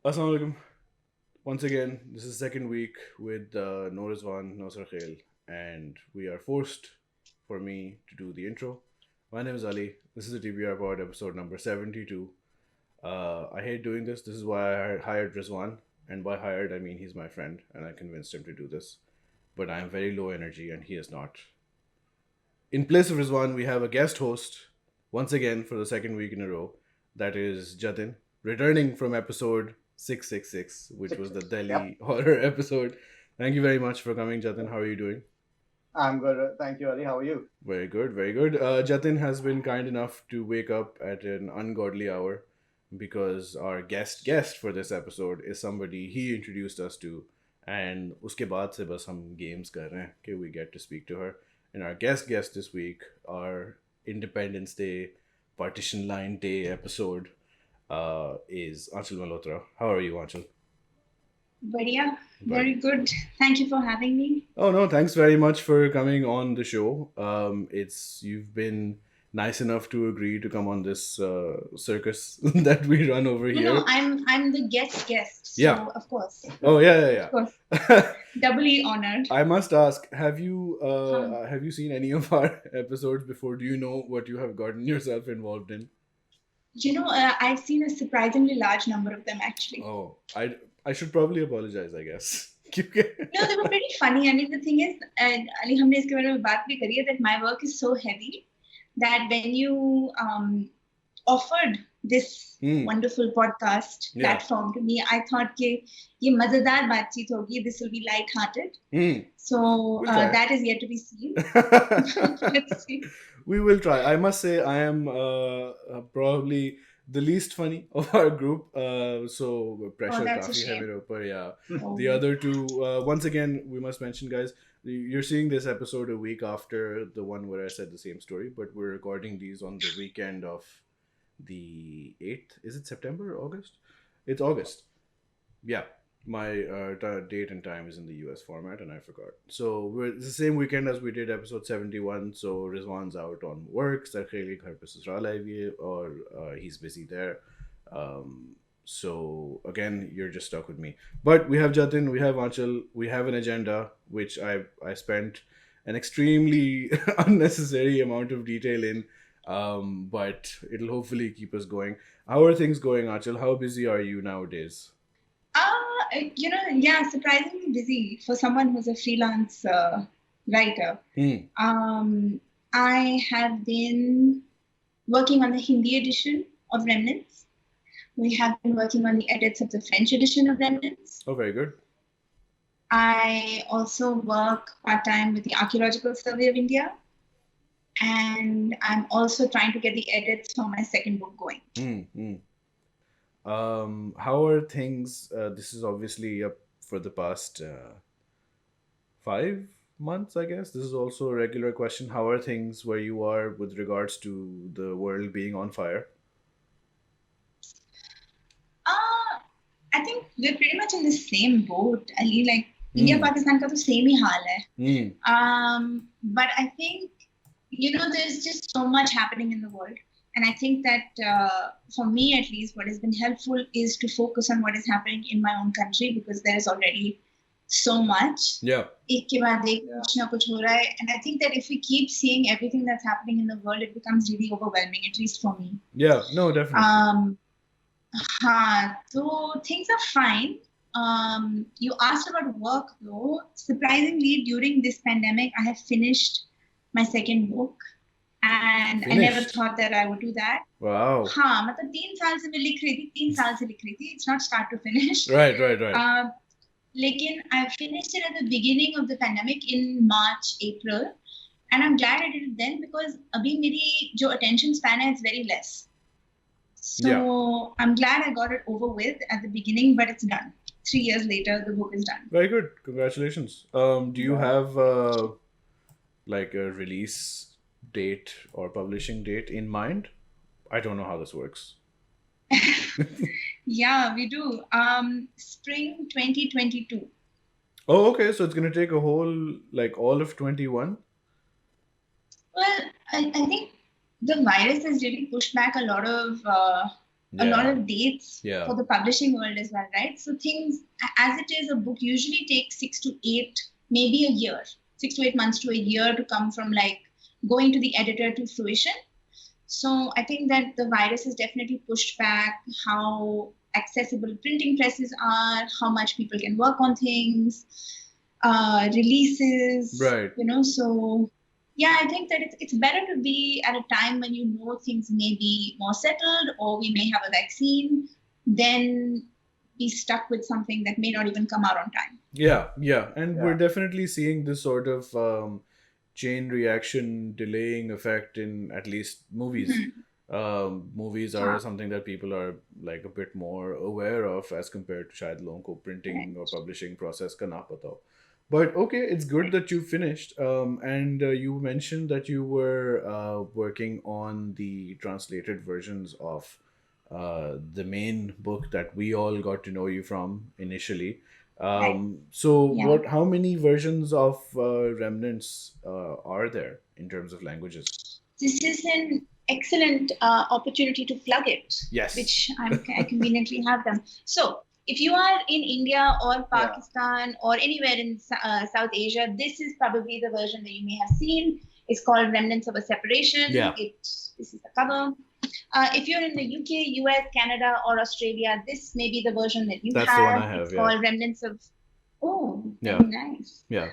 Assalamu alaikum. Once again, this is the second week with No Rizwan, No Sarkhail, and we are forced for me to do the intro. My name is Ali. This is the TBR Pod episode number 72. I hate doing this. This is why I hired Rizwan, and by hired, I mean he's my friend, and I convinced him to do this. But I am very low energy, and he is not. In place of Rizwan, we have a guest host, once again for the second week in a row. That is Jatin, returning from episode 666, which was the Delhi horror episode. Thank you very much for coming, Jatin. How are you doing? I'm good. Thank you, Ali. How are you? Very good, very good. Jatin has been kind enough to wake up at an ungodly hour because our guest for this episode is somebody he introduced us to, and uske baad se bas hum games kar rahe hain कि we get to speak to her. And our guest this week, our Independence Day Partition Line Day episode, is Aanchal Malhotra. How are you, Aanchal? Badhiya, very good. Thank you for having me. Oh no, thanks very much for coming on the show. You've been nice enough to agree to come on this circus that we run over here. No, I'm the guest. So Yeah. Of course. Oh yeah. Of course. Doubly honored. I must ask, have you seen any of our episodes before? Do you know what you have gotten yourself involved in? I've seen a surprisingly large number of them actually. Oh, I should probably apologize, I guess. No, they were pretty funny. I mean, the thing is, Ali, हमने इसके बारे में बात भी करी है that my work is so heavy that when you offered this wonderful podcast platform to me, I thought कि ये मजेदार बातचीत होगी. This will be light-hearted. So that is yet to be seen. Let's see. We will try. I must say I am probably the least funny of our group. So pressure काफी है मेरे ऊपर. Yeah. The other two, once again, we must mention, guys, you're seeing this episode a week after the one where I said the same story, but we're recording these on the weekend of the 8th. Is it September or August? It's August. Yeah. My date and time is in the US format, and I forgot. So it's the same weekend as we did episode 71. So Rizwan's out on work. Sarkhaili ghar pe sasral aayi hai, or he's busy there. So again, you're just stuck with me. But we have Jatin, we have Aanchal, we have an agenda, which I spent an extremely unnecessary amount of detail in. But it'll hopefully keep us going. How are things going, Aanchal? How busy are you nowadays? Surprisingly busy for someone who's a freelance writer. I have been working on the Hindi edition of Remnants. We have been working on the edits of the French edition of Remnants. Oh, very good. I also work part-time with the Archaeological Survey of India. And I'm also trying to get the edits for my second book going. How are things? This is obviously up for the past 5 months, I guess. This is also a regular question. How are things where you are with regards to the world being on fire? I think we're pretty much in the same boat. Ali, like India, Pakistan ka to same hi haal hai. But I think, there's just so much happening in the world. And I think that for me, at least, what has been helpful is to focus on what is happening in my own country because there is already so much. Yeah. एक के बाद एक कुछ ना कुछ हो रहा है. And I think that if we keep seeing everything that's happening in the world, it becomes really overwhelming, at least for me. Yeah, no, definitely. So things are fine. You asked about work, though. Surprisingly, during this pandemic, I have finished my second book. And I never thought that I would do that. Wow. मतलब 3 साल से मैं लिख रही थी. It's not start to finish. Right. Lekin I finished it at the beginning of the pandemic in March, April. And I'm glad I did it then because abhi meri jo attention span hai, it's very less. So I'm glad I got it over with at the beginning, but it's done. 3 years later, the book is done. Very good. Congratulations. Do you have like a release date or publishing date in mind? I don't know how this works. Yeah, we do. Spring 2022. Oh, okay. So it's going to take a whole, like all of 21? Well, I think the virus has really pushed back a lot of dates for the publishing world as well, right? So things, as it is, a book usually takes 6 to 8, maybe a year, 6 to 8 months to a year to come from like going to the editor to fruition. So I think that the virus has definitely pushed back how accessible printing presses are, how much people can work on things, releases, right? So yeah, I think that it's better to be at a time when you know things may be more settled or we may have a vaccine than be stuck with something that may not even come out on time. Yeah. And we're definitely seeing this sort of chain reaction delaying effect in at least movies. Movies are something that people are like a bit more aware of as compared to shayad logon ko printing or publishing process ka na pata ho. But okay, it's good that you finished. And you mentioned that you were working on the translated versions of the main book that we all got to know you from initially. So how many versions of Remnants are there in terms of languages? This is an excellent opportunity to plug it. Yes. Which I conveniently have them. So if you are in India or Pakistan or anywhere in South Asia, this is probably the version that you may have seen. It's called Remnants of a Separation. This is the cover. If you're in the UK, US, Canada, or Australia, this may be the version that you have. That's the one I have. It's called Remnants of... Oh, very nice. Yeah.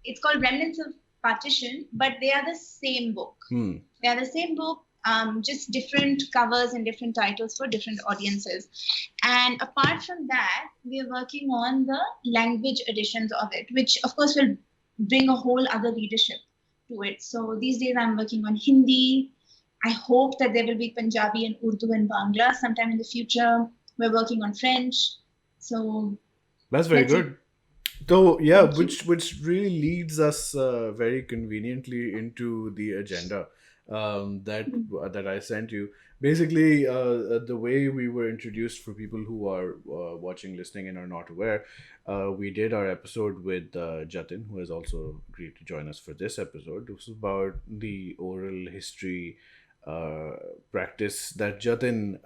It's called Remnants of Partition, but they are the same book. They are the same book, just different covers and different titles for different audiences. And apart from that, we are working on the language editions of it, which of course will bring a whole other readership to it. So these days I'm working on Hindi. I hope that there will be Punjabi and Urdu and Bangla sometime in the future. We're working on French. So that's very good. So yeah, which really leads us very conveniently into the agenda that I sent you. Basically, the way we were introduced, for people who are watching, listening, and are not aware, we did our episode with Jatin, who has also agreed to join us for this episode. It was about the oral history practice that Jatin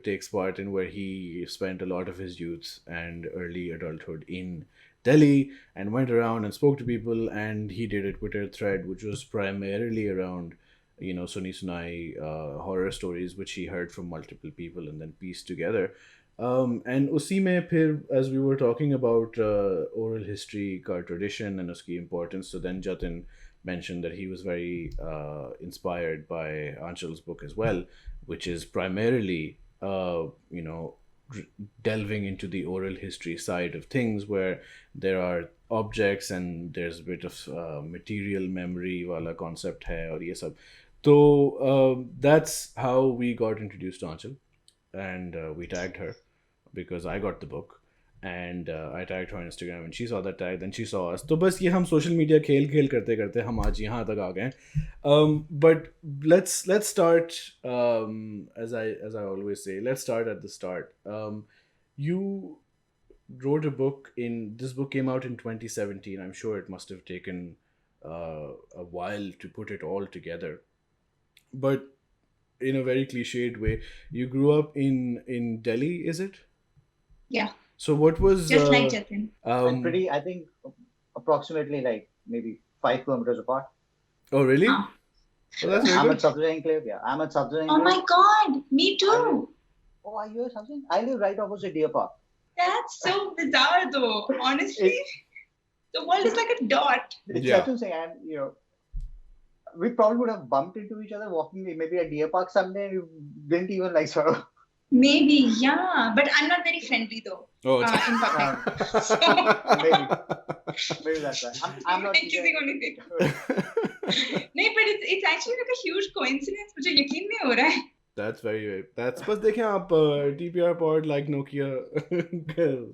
takes part in, where he spent a lot of his youth and early adulthood in Delhi and went around and spoke to people, and he did a Twitter thread which was primarily around Suni Sunai horror stories which he heard from multiple people and then pieced together. And usi mein phir, as we were talking about oral history ka tradition and uski importance, so then Jatin mentioned that he was very inspired by Aanchal's book as well, which is primarily delving into the oral history side of things, where there are objects and there's a bit of material memory wala concept hai aur ye sab. So that's how we got introduced to Aanchal, and we tagged her because I got the book, and I tagged her on Instagram, and she saw that tag, then she saw us. तो बस ये हम social media खेल करते करते हम आज यहाँ तक आ गए. But let's start, as I always say, let's start at the start. You wrote a book this book came out in 2017. I'm sure it must have taken a while to put it all together, but in a very cliched way, you grew up in Delhi, is it? Yeah. So what was just like Jatin? Pretty, I think, approximately like maybe 5 kilometers apart. Oh, really? Oh. Oh, that's very I'm good. at Sabzi Enclave. Yeah, I'm at Sabzi Enclave. Oh my God, me too. Are you at Sabzi? I live right opposite Deer Park. That's so bizarre, though. Honestly, the world is like a dot. It's such a thing, and we probably would have bumped into each other walking maybe at Deer Park someday, and we didn't even like sort of Maybe, yeah, but I'm not very friendly though. Oh, in public. So maybe that's right. I'm not किसी को नहीं देखा. नहीं, but it's actually like a huge coincidence. मुझे यकीन नहीं हो रहा है. That's very. That's. बस देखें आप TPR pod like Nokia.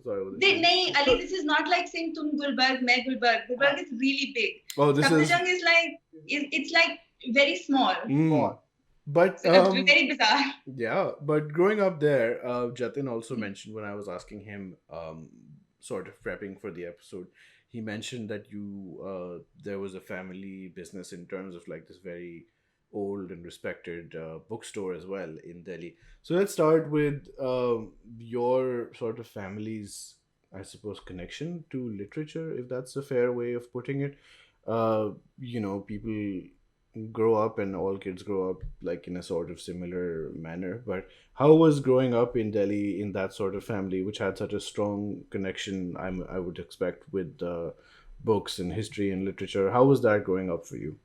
Sorry. नहीं, Ali, this is not like saying तुम गुलबर्ग, मैं Gulberg. Guldberg is really big. Oh, this is. Safdarjung is like it's like very small. But so it's very bizarre. Yeah, but growing up there, Jatin also mentioned when I was asking him, sort of prepping for the episode, he mentioned that you there was a family business in terms of like this very old and respected bookstore as well in Delhi. So let's start with your sort of family's, I suppose, connection to literature, if that's a fair way of putting it. People grow up and all kids grow up like in a sort of similar manner, but how was growing up in Delhi in that sort of family which had such a strong connection, I would expect, with books and history and literature? How was that growing up for you?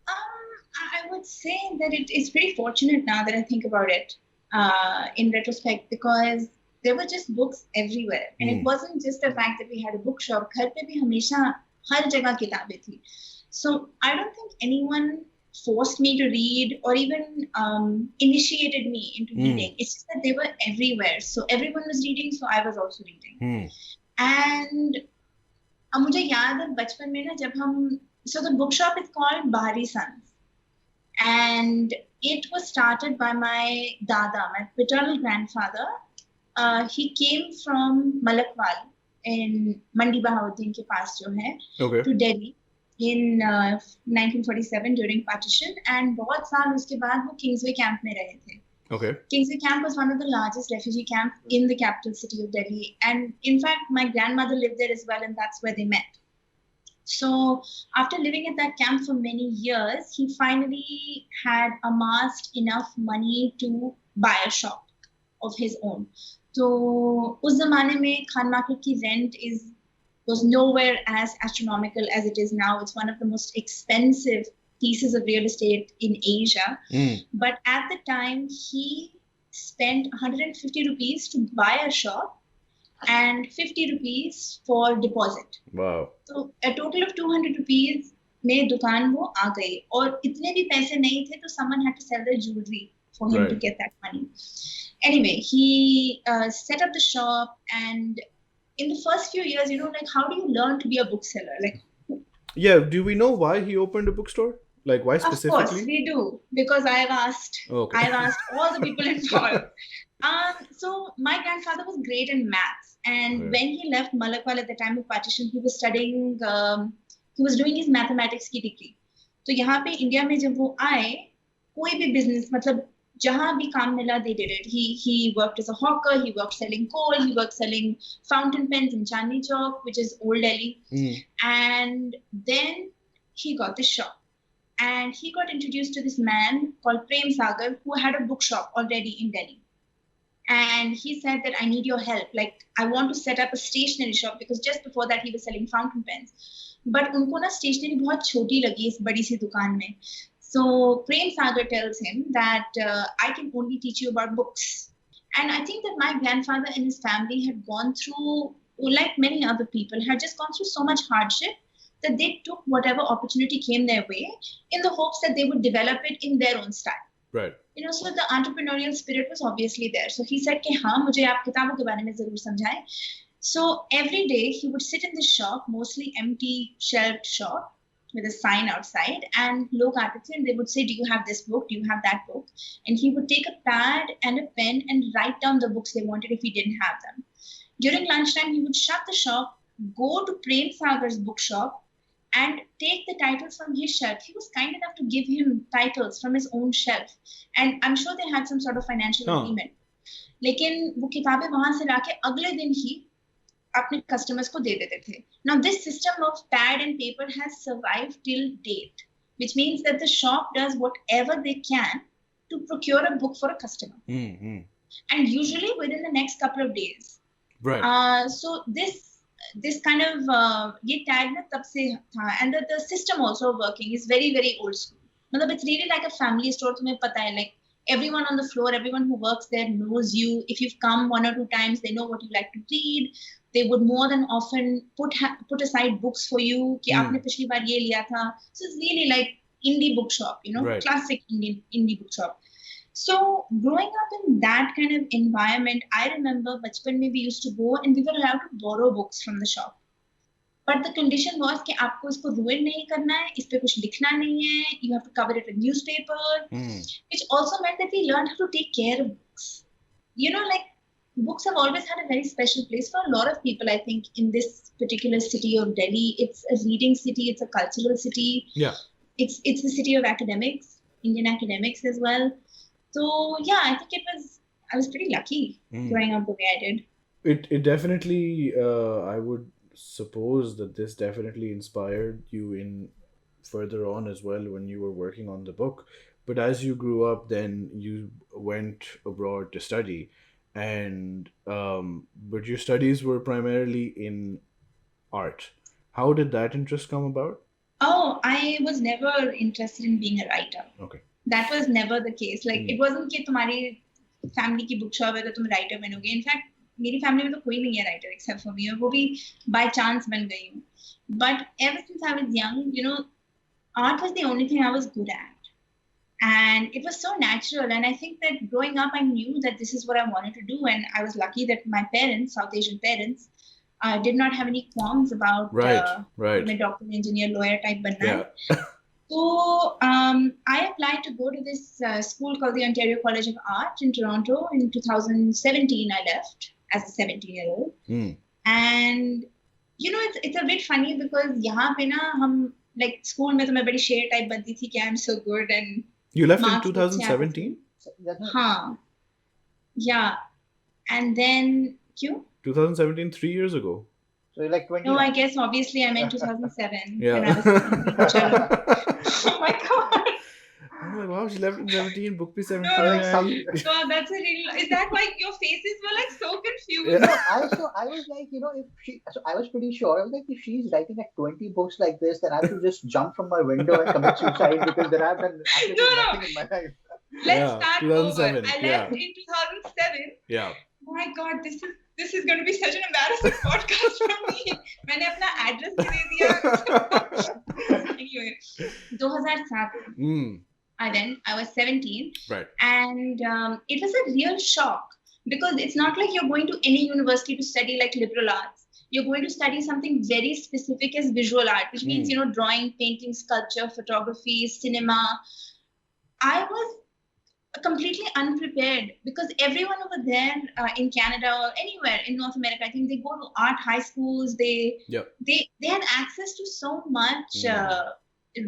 I would say that it's pretty fortunate now that I think about it in retrospect, because there were just books everywhere, and it wasn't just the fact that we had a bookshop. घर पे भी हमेशा हर जगह किताबें थी. So I don't think anyone forced me to read or even initiated me into reading. It's just that they were everywhere. So everyone was reading, so I was also reading. And मुझे याद है बचपन में ना जब हम, so the bookshop is called Bahari Sons, and it was started by my dada, my paternal grandfather. He came from Malakwal in Mandi Bahauddin के पास जो है, to Delhi in 1947 during partition, and बहुत साल उसके बाद वो Kingsway camp में रहे थे. Kingsway camp was one of the largest refugee camps in the capital city of Delhi, and in fact my grandmother lived there as well, and that's where they met. So after living at that camp for many years, he finally had amassed enough money to buy a shop of his own. So उस ज़माने में Khan Market की rent was nowhere as astronomical as it is now. It's one of the most expensive pieces of real estate in Asia. But at the time, he spent 150 rupees to buy a shop and 50 rupees for deposit. Wow. So a total of 200 rupees में दुकान वो आ गई, और इतने भी पैसे नहीं थे, तो someone had to sell their jewelry for him to get that money. Anyway, he set up the shop, and in the first few years, like how do you learn to be a bookseller? Like, yeah, do we know why he opened a bookstore? Like why specifically? Of course, we do, because I've asked. Okay. I've asked all the people involved. So my grandfather was great in maths, and when he left Malakwal at the time of partition, he was studying. He was doing his mathematics की degree. तो यहाँ पे India में जब वो आए, कोई भी business, मतलब जहाँ भी काम मिला, they did it. He worked as a hawker. He worked selling coal. He worked selling fountain pens in Chandni Chowk, which is old Delhi. And then he got this shop, and he got introduced to this man called Prem Sagar, who had a bookshop already in Delhi. And he said that I need your help. Like, I want to set up a stationery shop, because just before that he was selling fountain pens. But उनको ना stationery बहुत छोटी लगी इस बड़ी सी दुकान में. So Prem Sagar tells him that I can only teach you about books. And I think that my grandfather and his family had gone through, like many other people, had just gone through so much hardship that they took whatever opportunity came their way in the hopes that they would develop it in their own style. Right. So the entrepreneurial spirit was obviously there. So he said, कि हाँ, मुझे आप किताबों के बारे में ज़रूर समझाएं. So every day he would sit in the shop, mostly empty shelved shop, with a sign outside, and log aate the and they would say, do you have this book? Do you have that book? And he would take a pad and a pen and write down the books they wanted if he didn't have them. During lunchtime, he would shut the shop, go to Prem Sagar's bookshop, and take the titles from his shelf. He was kind enough to give him titles from his own shelf. And I'm sure they had some sort of financial agreement. लेकिन वो किताबें वहां से लाके अगले दिन ही अपने customers को दे देते थे. Now this system of pad and paper has survived till date, which means that the shop does whatever they can to procure a book for a customer. And usually within the next couple of days. Right. So this kind of ये tag ना तब से था, and the system also working is very very old school. मतलब it's really like a family store. तुम्हें पता है, like everyone on the floor, everyone who works there knows you. If you've come 1 or 2 times, they know what you like to read. They would more than often put aside books for you. कि आपने पिछली बार ये लिया था. So it's really like indie bookshop, Right. classic indie bookshop. So growing up in that kind of environment, I remember bachpan mein we used to go and we were allowed to borrow books from the shop. But the condition was कि आपको इसको ruin नहीं करना है, इस पे कुछ लिखना नहीं है, you have to cover it with newspaper, which also meant that we learned how to take care of books. Like books have always had a very special place for a lot of people, I think, in this particular city of Delhi. It's a reading city, it's a cultural city. Yeah. It's the city of academics, Indian academics as well. So yeah, I think I was pretty lucky growing up the way I did. It definitely, I would suppose that this definitely inspired you in further on as well when you were working on the book. But as you grew up, then you went abroad to study, and but your studies were primarily in art. How did that interest come about? Oh, I was never interested in being a writer. Okay. That was never the case. Like it wasn't कि तुम्हारी family की bookshop है तो तुम writer बनोगे. In fact, मेरी family में तो कोई नहीं है writer except for me, और वो भी by chance बन गई हूँ. But ever since I was young, art was the only thing I was good at. And it was so natural. And I think that growing up, I knew that this is what I wanted to do. And I was lucky that my parents, South Asian parents, did not have any qualms about right. doctor, engineer, lawyer type banna. Yeah. So I applied to go to this school called the Ontario College of Art in Toronto in 2017. I left as a 17-year-old. And it's a bit funny because यहाँ पे ना हम like school में तो मैं बड़ी शेर type बनती थी कि I'm so good and you left in 2017? हाँ, yeah, and then क्यों? 2017, 3 years ago. So you're like 20. No, I guess obviously I meant 2007. Yeah. When I was 17. Oh my god. Oh my wow, she left in 17, book be 17. No, that's a real. Is that why your faces were like so confused? Yeah. No, I was like, if she, so I was pretty sure. I was like, if she's writing like 20 books like this, then I have to just jump from my window and commit suicide because then I've done absolutely nothing in my life. Let's start over. I left yeah. in 2007. Yeah. My God, this is going to be such an embarrassing podcast for me. मैंने अपना address भी दे दिया. Anyway, 2007. I was 17. Right. And it was a real shock because it's not like you're going to any university to study like liberal arts. You're going to study something very specific as visual art, which means, drawing, painting, sculpture, photography, cinema. I was completely unprepared because everyone over there in Canada or anywhere in North America, I think they go to art high schools. They have access to so much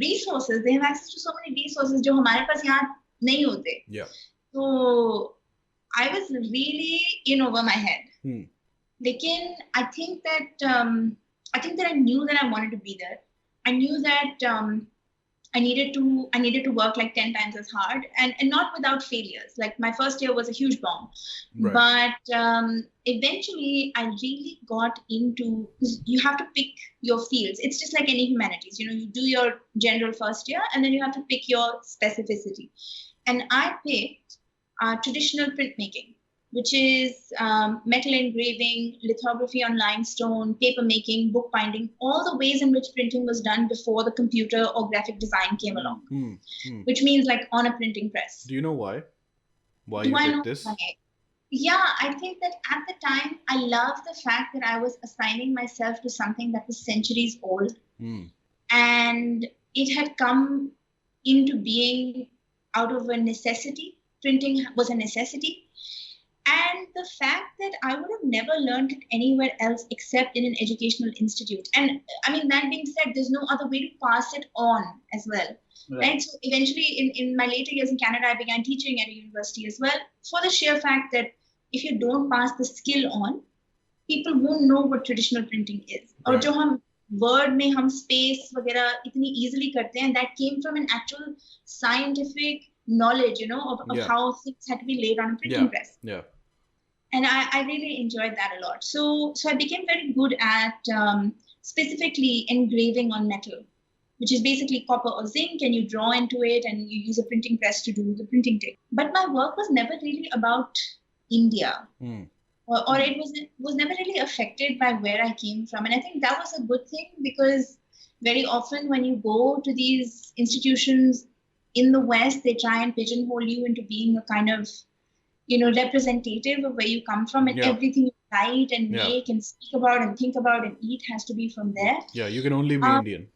resources. They have access to so many resources जो हमारे पास यहाँ नहीं होते. Yeah. So I was really in over my head. लेकिन I think that I knew that I wanted to be there. I knew that I needed to work like 10 times as hard and not without failures. Like my first year was a huge bomb. Right. But eventually I really got into, because you have to pick your fields. It's just like any humanities. You do your general first year and then you have to pick your specificity. And I picked traditional printmaking, which is metal engraving, lithography on limestone, paper making, book binding, all the ways in which printing was done before the computer or graphic design came along, which means like on a printing press. Do you know why? Why you picked this? Why? Yeah, I think that at the time, I loved the fact that I was assigning myself to something that was centuries old. And it had come into being out of a necessity. Printing was a necessity. And the fact that I would have never learned it anywhere else except in an educational institute. And I mean, that being said, there's no other way to pass it on as well. Right? So eventually in my later years in Canada, I began teaching at a university as well for the sheer fact that if you don't pass the skill on, people won't know what traditional printing is. Or जो हम word में हम space वगैरह इतनी easily करते हैं, that came from an actual scientific knowledge, of how things had to be laid on a printing press. Yeah. And I really enjoyed that a lot. So I became very good at specifically engraving on metal. which is basically copper or zinc, and you draw into it and you use a printing press to do the printing technique. But my work was never really about India. Or it was never really affected by where I came from. And I think that was a good thing, because very often when you go to these institutions in the West, they try and pigeonhole you into being a kind of, representative of where you come from, and everything you write and make and speak about and think about and eat has to be from there. Yeah, you can only be Indian.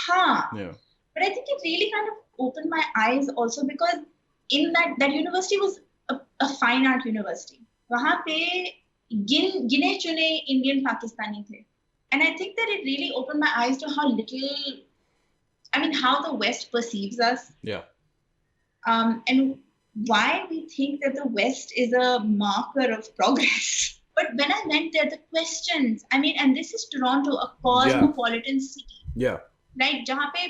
Yeah. But I think it really kind of opened my eyes also, because in that university was a fine art university. वहाँ पे गिने चुने Indian Pakistani थे. And I think that it really opened my eyes to how the West perceives us. Yeah. And why we think that the West is a marker of progress. But when I went there, the questions, and this is Toronto, a cosmopolitan city. Yeah. Right? जहाँ पे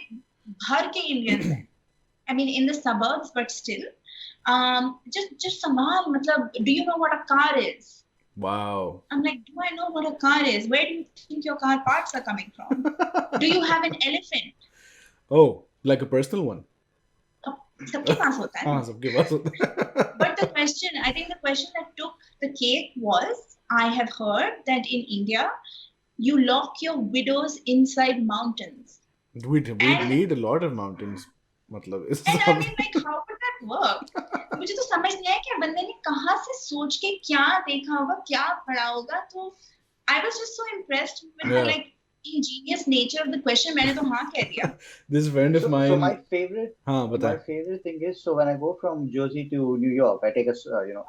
भर के Indians हैं. In the suburbs, but still. Just samal, do you know what a car is? Wow. I'm like, do I know what a car is? Where do you think your car parts are coming from? Do you have an elephant? Oh, like a personal one? सबके पास होता है. सबके पास होता है. But the question that took the cake was, I have heard that in India, you lock your widows inside mountains. We need a lot of mountains. And how would that work? मुझे तो समझ नहीं आया कि बंदे ने कहाँ से सोच के क्या देखा होगा, क्या पढ़ा होगा. तो I was just so impressed with the ingenious nature of the question. मैंने तो हाँ कह दिया. This friend of mine. So my favorite thing is, so when I go from Jersey to New York, I take a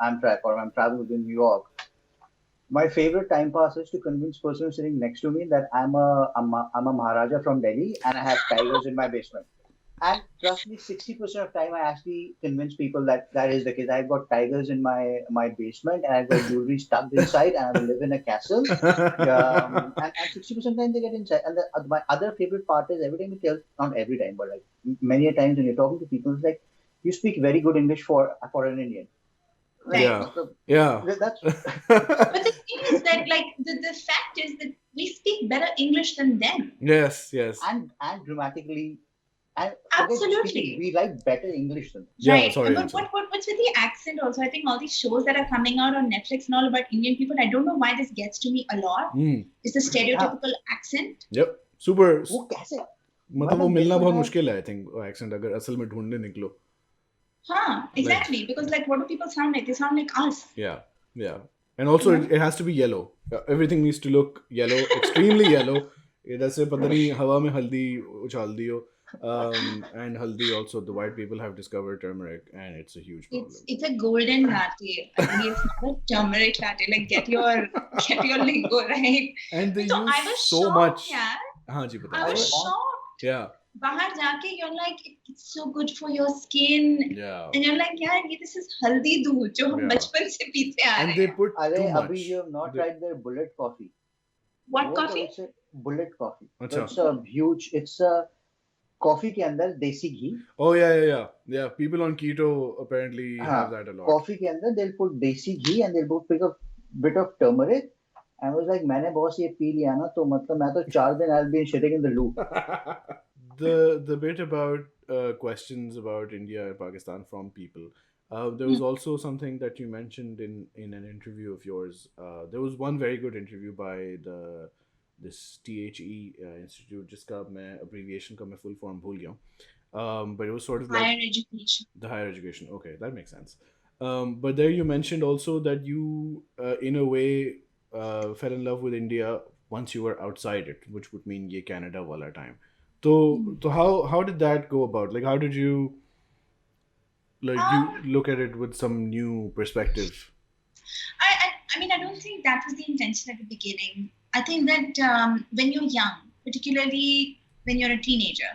Amtrak, or I'm traveling within New York. My favorite time pass is to convince person sitting next to me that I'm a Maharaja from Delhi and I have tigers in my basement. And trust me, 60% of time I actually convince people that is the case. I've got tigers in my basement and I've got jewelry stuck inside and I live in a castle. And 60% of the time they get inside. And my other favorite part is every time you tell, not every time, but like many a times when you're talking to people, it's like, you speak very good English for an Indian. Right? Yeah. That's. But the thing is that, like, the fact is that we speak better English than them. Yes. And grammatically. And absolutely, we like better English than them. Right. Sorry, but what's with the accent also? I think all these shows that are coming out on Netflix and all about Indian people, I don't know why this gets to me a lot. It's the stereotypical accent. Yep. Super. वो कैसे? मतलब वो मिलना बहुत मुश्किल है, I think, accent अगर असल में ढूंढने निकलो. Exactly. Because like, what do people sound like? They sound like us. Yeah. And also it has to be yellow. Everything needs to look yellow, extremely yellow. जैसे पता नहीं हवा में हल्दी उछाल दियो. And haldi also, the white people have discovered turmeric and it's a huge problem. It's a golden latte. It's not a turmeric latte. Like get your lingo right. And they use so much. I was shocked. Yeah. बाहर जाके you're like, it's so good for your skin. Yeah. And you're like, यार this is haldi दूध जो हम बचपन से पीते आ रहे हैं. And they put too much. अभी you have not tried their bullet coffee. What coffee? Bullet coffee. अच्छा. It's a huge. It's a coffee के अंदर देसी घी. Oh yeah. People on keto apparently have that a lot. Coffee के अंदर they'll put देसी घी and they'll put a bit of turmeric. And I was like, मैंने बहुत ये पी लिया ना तो मतलब मैं तो 4 दिन I'll be shitting in the loo. The bit about questions about India and Pakistan from people. There was also something that you mentioned in an interview of yours. There was one very good interview by this THE institute, जिसका मैं abbreviation का मैं full form भूल गया हूँ. But it was sort of like higher education. The higher education. Okay, that makes sense. But there you mentioned also that you, in a way, fell in love with India once you were outside it, which would mean ये Canada वाला time. So how did that go about? Like, how did you you look at it with some new perspective? I don't think that was the intention at the beginning. I think that when you're young, particularly when you're a teenager,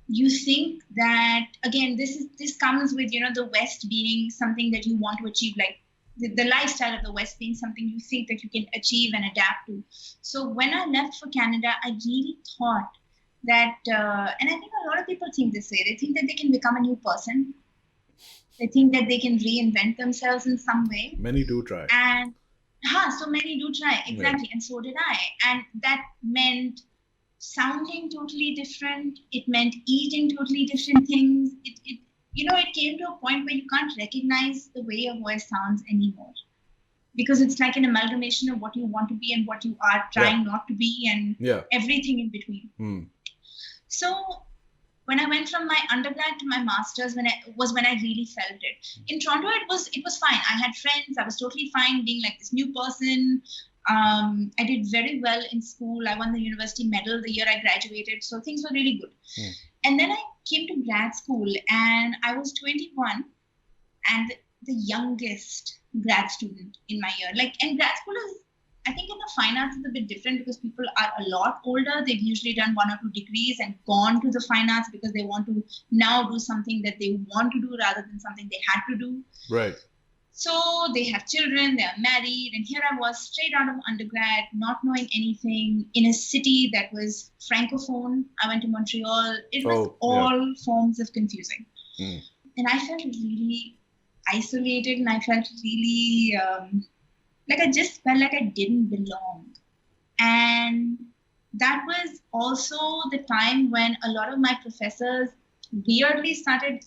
you think that, again, this comes with, the West being something that you want to achieve, like the lifestyle of the West being something you think that you can achieve and adapt to. So when I left for Canada, I really thought that, and I think a lot of people think this way, they think that they can become a new person. They think that they can reinvent themselves in some way. Many do try. And so many do try, exactly. Yeah. And so did I. And that meant sounding totally different. It meant eating totally different things. It came to a point where you can't recognize the way your voice sounds anymore, because it's like an amalgamation of what you want to be and what you are trying not to be, and everything in between. So when I went from my undergrad to my master's, when I really felt it. In Toronto, it was fine. I had friends. I was totally fine being like this new person. I did very well in school. I won the university medal the year I graduated. So things were really good. And then I came to grad school, and I was 21 and the youngest grad student in my year. And grad school is, I think in the fine arts, it's a bit different because people are a lot older. They've usually done 1 or 2 degrees and gone to the fine arts because they want to now do something that they want to do rather than something they had to do. Right. So they have children, they are married, and here I was straight out of undergrad, not knowing anything, in a city that was francophone. I went to Montreal. It was all forms of confusing. And I felt really isolated, and I felt really... I just felt like I didn't belong. And that was also the time when a lot of my professors weirdly started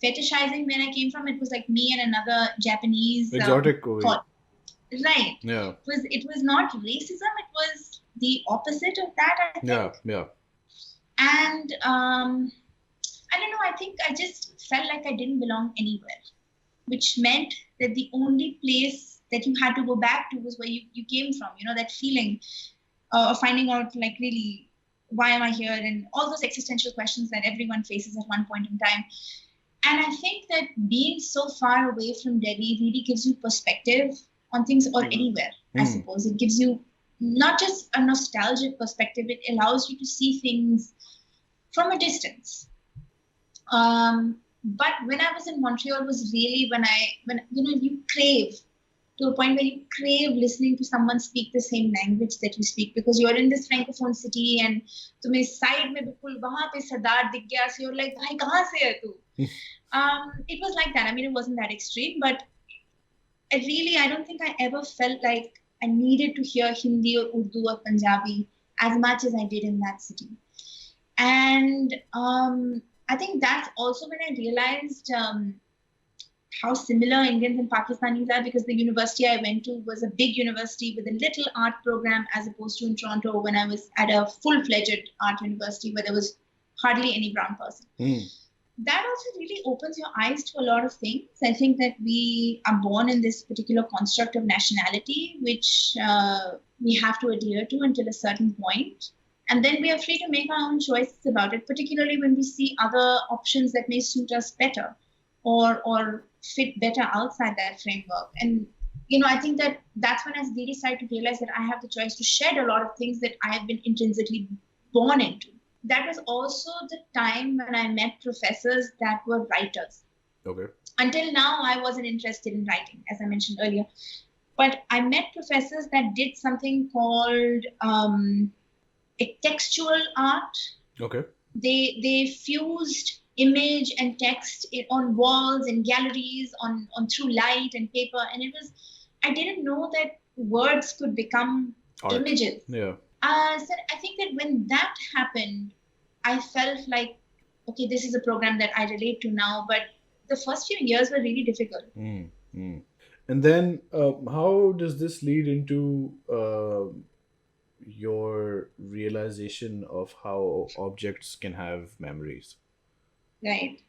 fetishizing where I came from. It was like me and another Japanese... Exotic. Right. Yeah. It was not racism. It was the opposite of that, I think. Yeah. And I don't know. I think I just felt like I didn't belong anywhere, which meant that the only place that you had to go back to was where you came from, that feeling of finding out, really, why am I here? And all those existential questions that everyone faces at one point in time. And I think that being so far away from Delhi really gives you perspective on things, or anywhere, I suppose. It gives you not just a nostalgic perspective, it allows you to see things from a distance. But when I was in Montreal was really when you crave, to a point where you crave listening to someone speak the same language that you speak, because you're in this francophone city and tumhe side mein bilkul wahan pe Sardar dikh gaya, so you're like, bhai kahan se hai tu? It was like that. I mean, it wasn't that extreme, but I don't think I ever felt like I needed to hear Hindi or Urdu or Punjabi as much as I did in that city. And I think that's also when I realized how similar Indians and Pakistanis are, because the university I went to was a big university with a little art program, as opposed to in Toronto when I was at a full-fledged art university where there was hardly any brown person. That also really opens your eyes to a lot of things. I think that we are born in this particular construct of nationality, which we have to adhere to until a certain point. And then we are free to make our own choices about it, particularly when we see other options that may suit us better or fit better outside that framework. And, I think that that's when I really started to realize that I have the choice to shed a lot of things that I have been intrinsically born into. That was also the time when I met professors that were writers. Okay. Until now, I wasn't interested in writing, as I mentioned earlier. But I met professors that did something called a textual art. Okay. They fused image and text on walls and galleries, on through light and paper, and I didn't know that words could become art. Images. Yeah. So I think that when that happened, I felt like, okay, this is a program that I relate to now, but the first few years were really difficult. And then how does this lead into your realization of how objects can have memories? Right.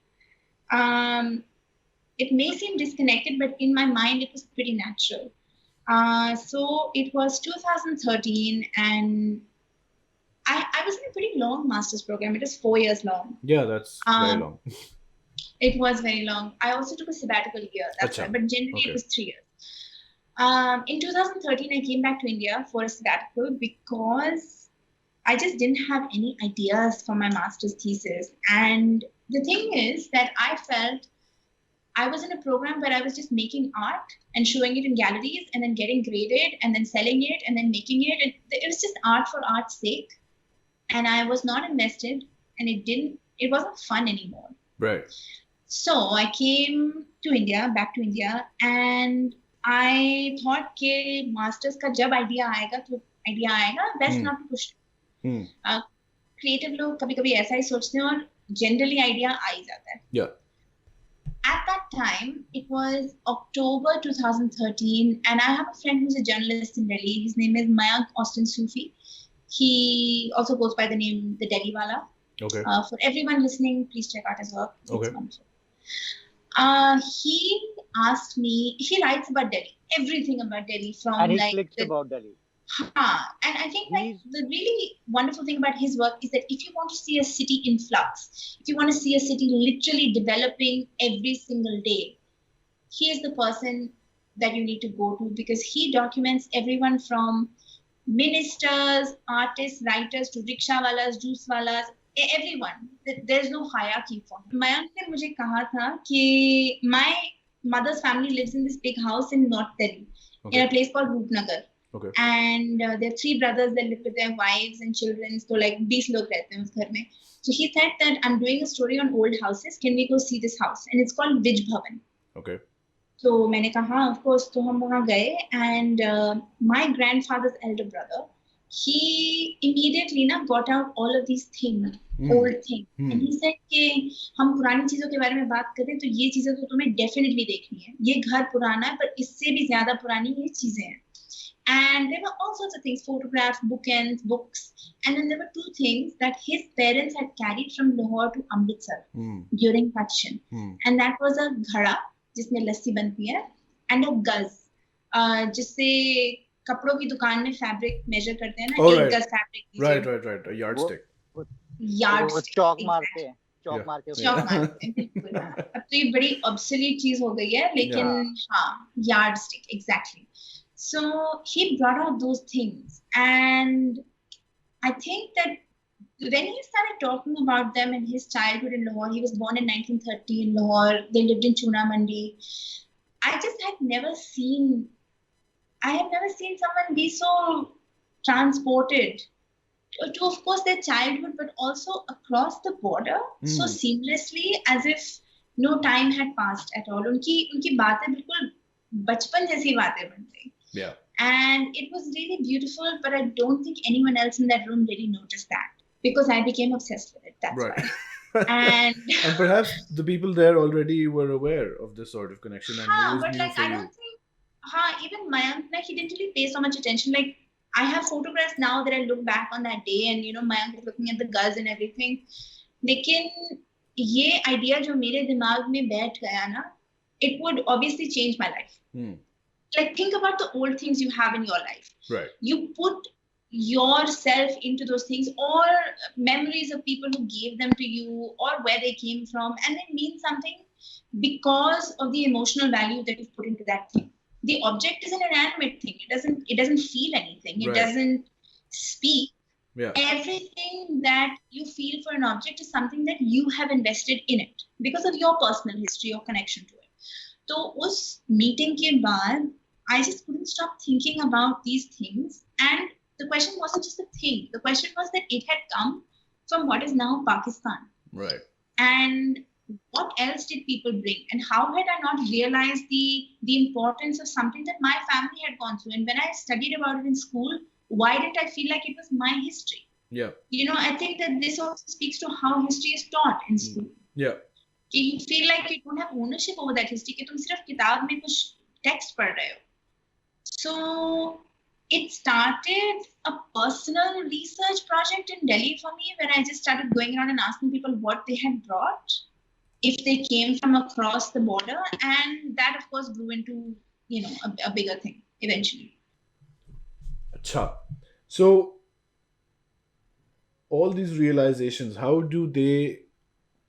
It may seem disconnected, but in my mind, it was pretty natural. So it was 2013, and I was in a pretty long master's program. It was 4 years long. Yeah, that's very long. It was very long. I also took a sabbatical year, that's right, but generally it was 3 years. In 2013, I came back to India for a sabbatical because I just didn't have any ideas for my master's thesis. And the thing is that I felt I was in a program where I was just making art and showing it in galleries and then getting graded and then selling it and then making it. And it was just art for art's sake. And I was not invested, and it wasn't fun anymore. Right. So I came to India, back to India, and I thought कि masters का जब idea आएगा, best not to push it. Creative लोग कभी-कभी ऐसा ही सोचते हैं और जनरली आइडिया आ ही जाता है. Yeah. At that time, it was October 2013, and I have a friend who's a journalist in Delhi. His name is Mayank Austin Sufi. He also goes by the name The Delhi Wala. Okay. For everyone listening, please check out his work. Okay. It's wonderful. He asked me, he writes about Delhi, everything about Delhi from and he like clicks about Delhi. And I think like the really wonderful thing about his work is that if you want to see a city in flux, if you want to see a city literally developing every single day, he is the person that you need to go to, because he documents everyone from ministers, artists, writers to rickshaw walas, juice walas, everyone. There's no hierarchy for him. Mayank ne mujhe kaha tha ki my mother's family lives in this big house in North Delhi, in a place called Roopnagar. Okay. And there are 3 brothers that live with their wives and children. So like 20 log rehte hain us ghar mein. So he said that I'm doing a story on old houses. Can we go see this house? And it's called Vij Bhavan. Okay. So मैंने कहा of course. तो हम वहाँ गए and my grandfather's elder brother, he immediately got out all of these things, old things. And he said कि हम पुरानी चीजों के बारे में बात करें तो ये चीजें तो तुम्हें definitely देखनी है. ये घर पुराना है पर इससे भी ज्यादा पुरानी ये चीजें हैं. And there were all sorts of things, photographs, bookends, books. And then there were 2 things that his parents had carried from Lahore to Amritsar during partition. And that was a ghada, जिसमें लस्सी बनती है, and a guz, जिससे कपड़ों की दुकान में fabric major करते हैं ना, एक गज fabric. Right. A yardstick. Yardstick. चौक मारते हैं. बिल्कुल. अब तो ये बड़ी obsolete चीज हो गई है, लेकिन हाँ, yardstick, exactly. So he brought out those things, and I think that when he started talking about them in his childhood in Lahore, he was born in 1930 in Lahore. They lived in Chuna Mandi. I have never seen someone be so transported to, of course, their childhood, but also across the border so seamlessly, as if no time had passed at all. उनकी बातें बिल्कुल बचपन जैसी बातें बन गई. Yeah. And it was really beautiful, but I don't think anyone else in that room really noticed that, because I became obsessed with it. That's right. why. And perhaps the people there already were aware of this sort of connection. And it was but new like for I you. don't think, even Mayank, he didn't really pay so much attention. Like I have photographs now that I look back on that day, and Mayank is looking at the guz and everything. लेकिन ये idea जो मेरे दिमाग में बैठ गया ना, it would obviously change my life. Like think about the old things you have in your life. Right. You put yourself into those things, or memories of people who gave them to you, or where they came from, and they mean something because of the emotional value that you've put into that thing. The object is an inanimate thing. It doesn't feel anything. It doesn't speak. Yeah. Everything that you feel for an object is something that you have invested in it because of your personal history or connection to it. So उस meeting के बाद, I just couldn't stop thinking about these things. And the question wasn't just a thing. The question was that it had come from what is now Pakistan. Right. And what else did people bring? And how had I not realized the importance of something that my family had gone through? And when I studied about it in school, why didn't I feel like it was my history? Yeah. I think that this also speaks to how history is taught in school. Yeah. You feel like you don't have ownership over that history, कि तुम सिर्फ किताब में कुछ text पढ़ रहे हो. So it started a personal research project in Delhi for me, when I just started going around and asking people what they had brought, if they came from across the border, and that of course grew into a bigger thing eventually. Acha. So all these realizations, how do they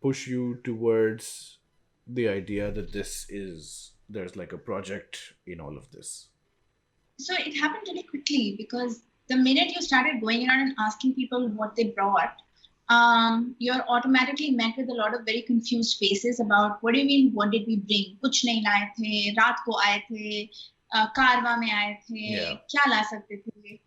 push you towards the idea that there's like a project in all of this? So it happened really quickly, because the minute you started going around and asking people what they brought, you're automatically met with a lot of very confused faces about, what do you mean, what did we bring? Kuch nahi laaye the, raat ko aaye the, कारवा में आए थे, क्या ला सकते थे?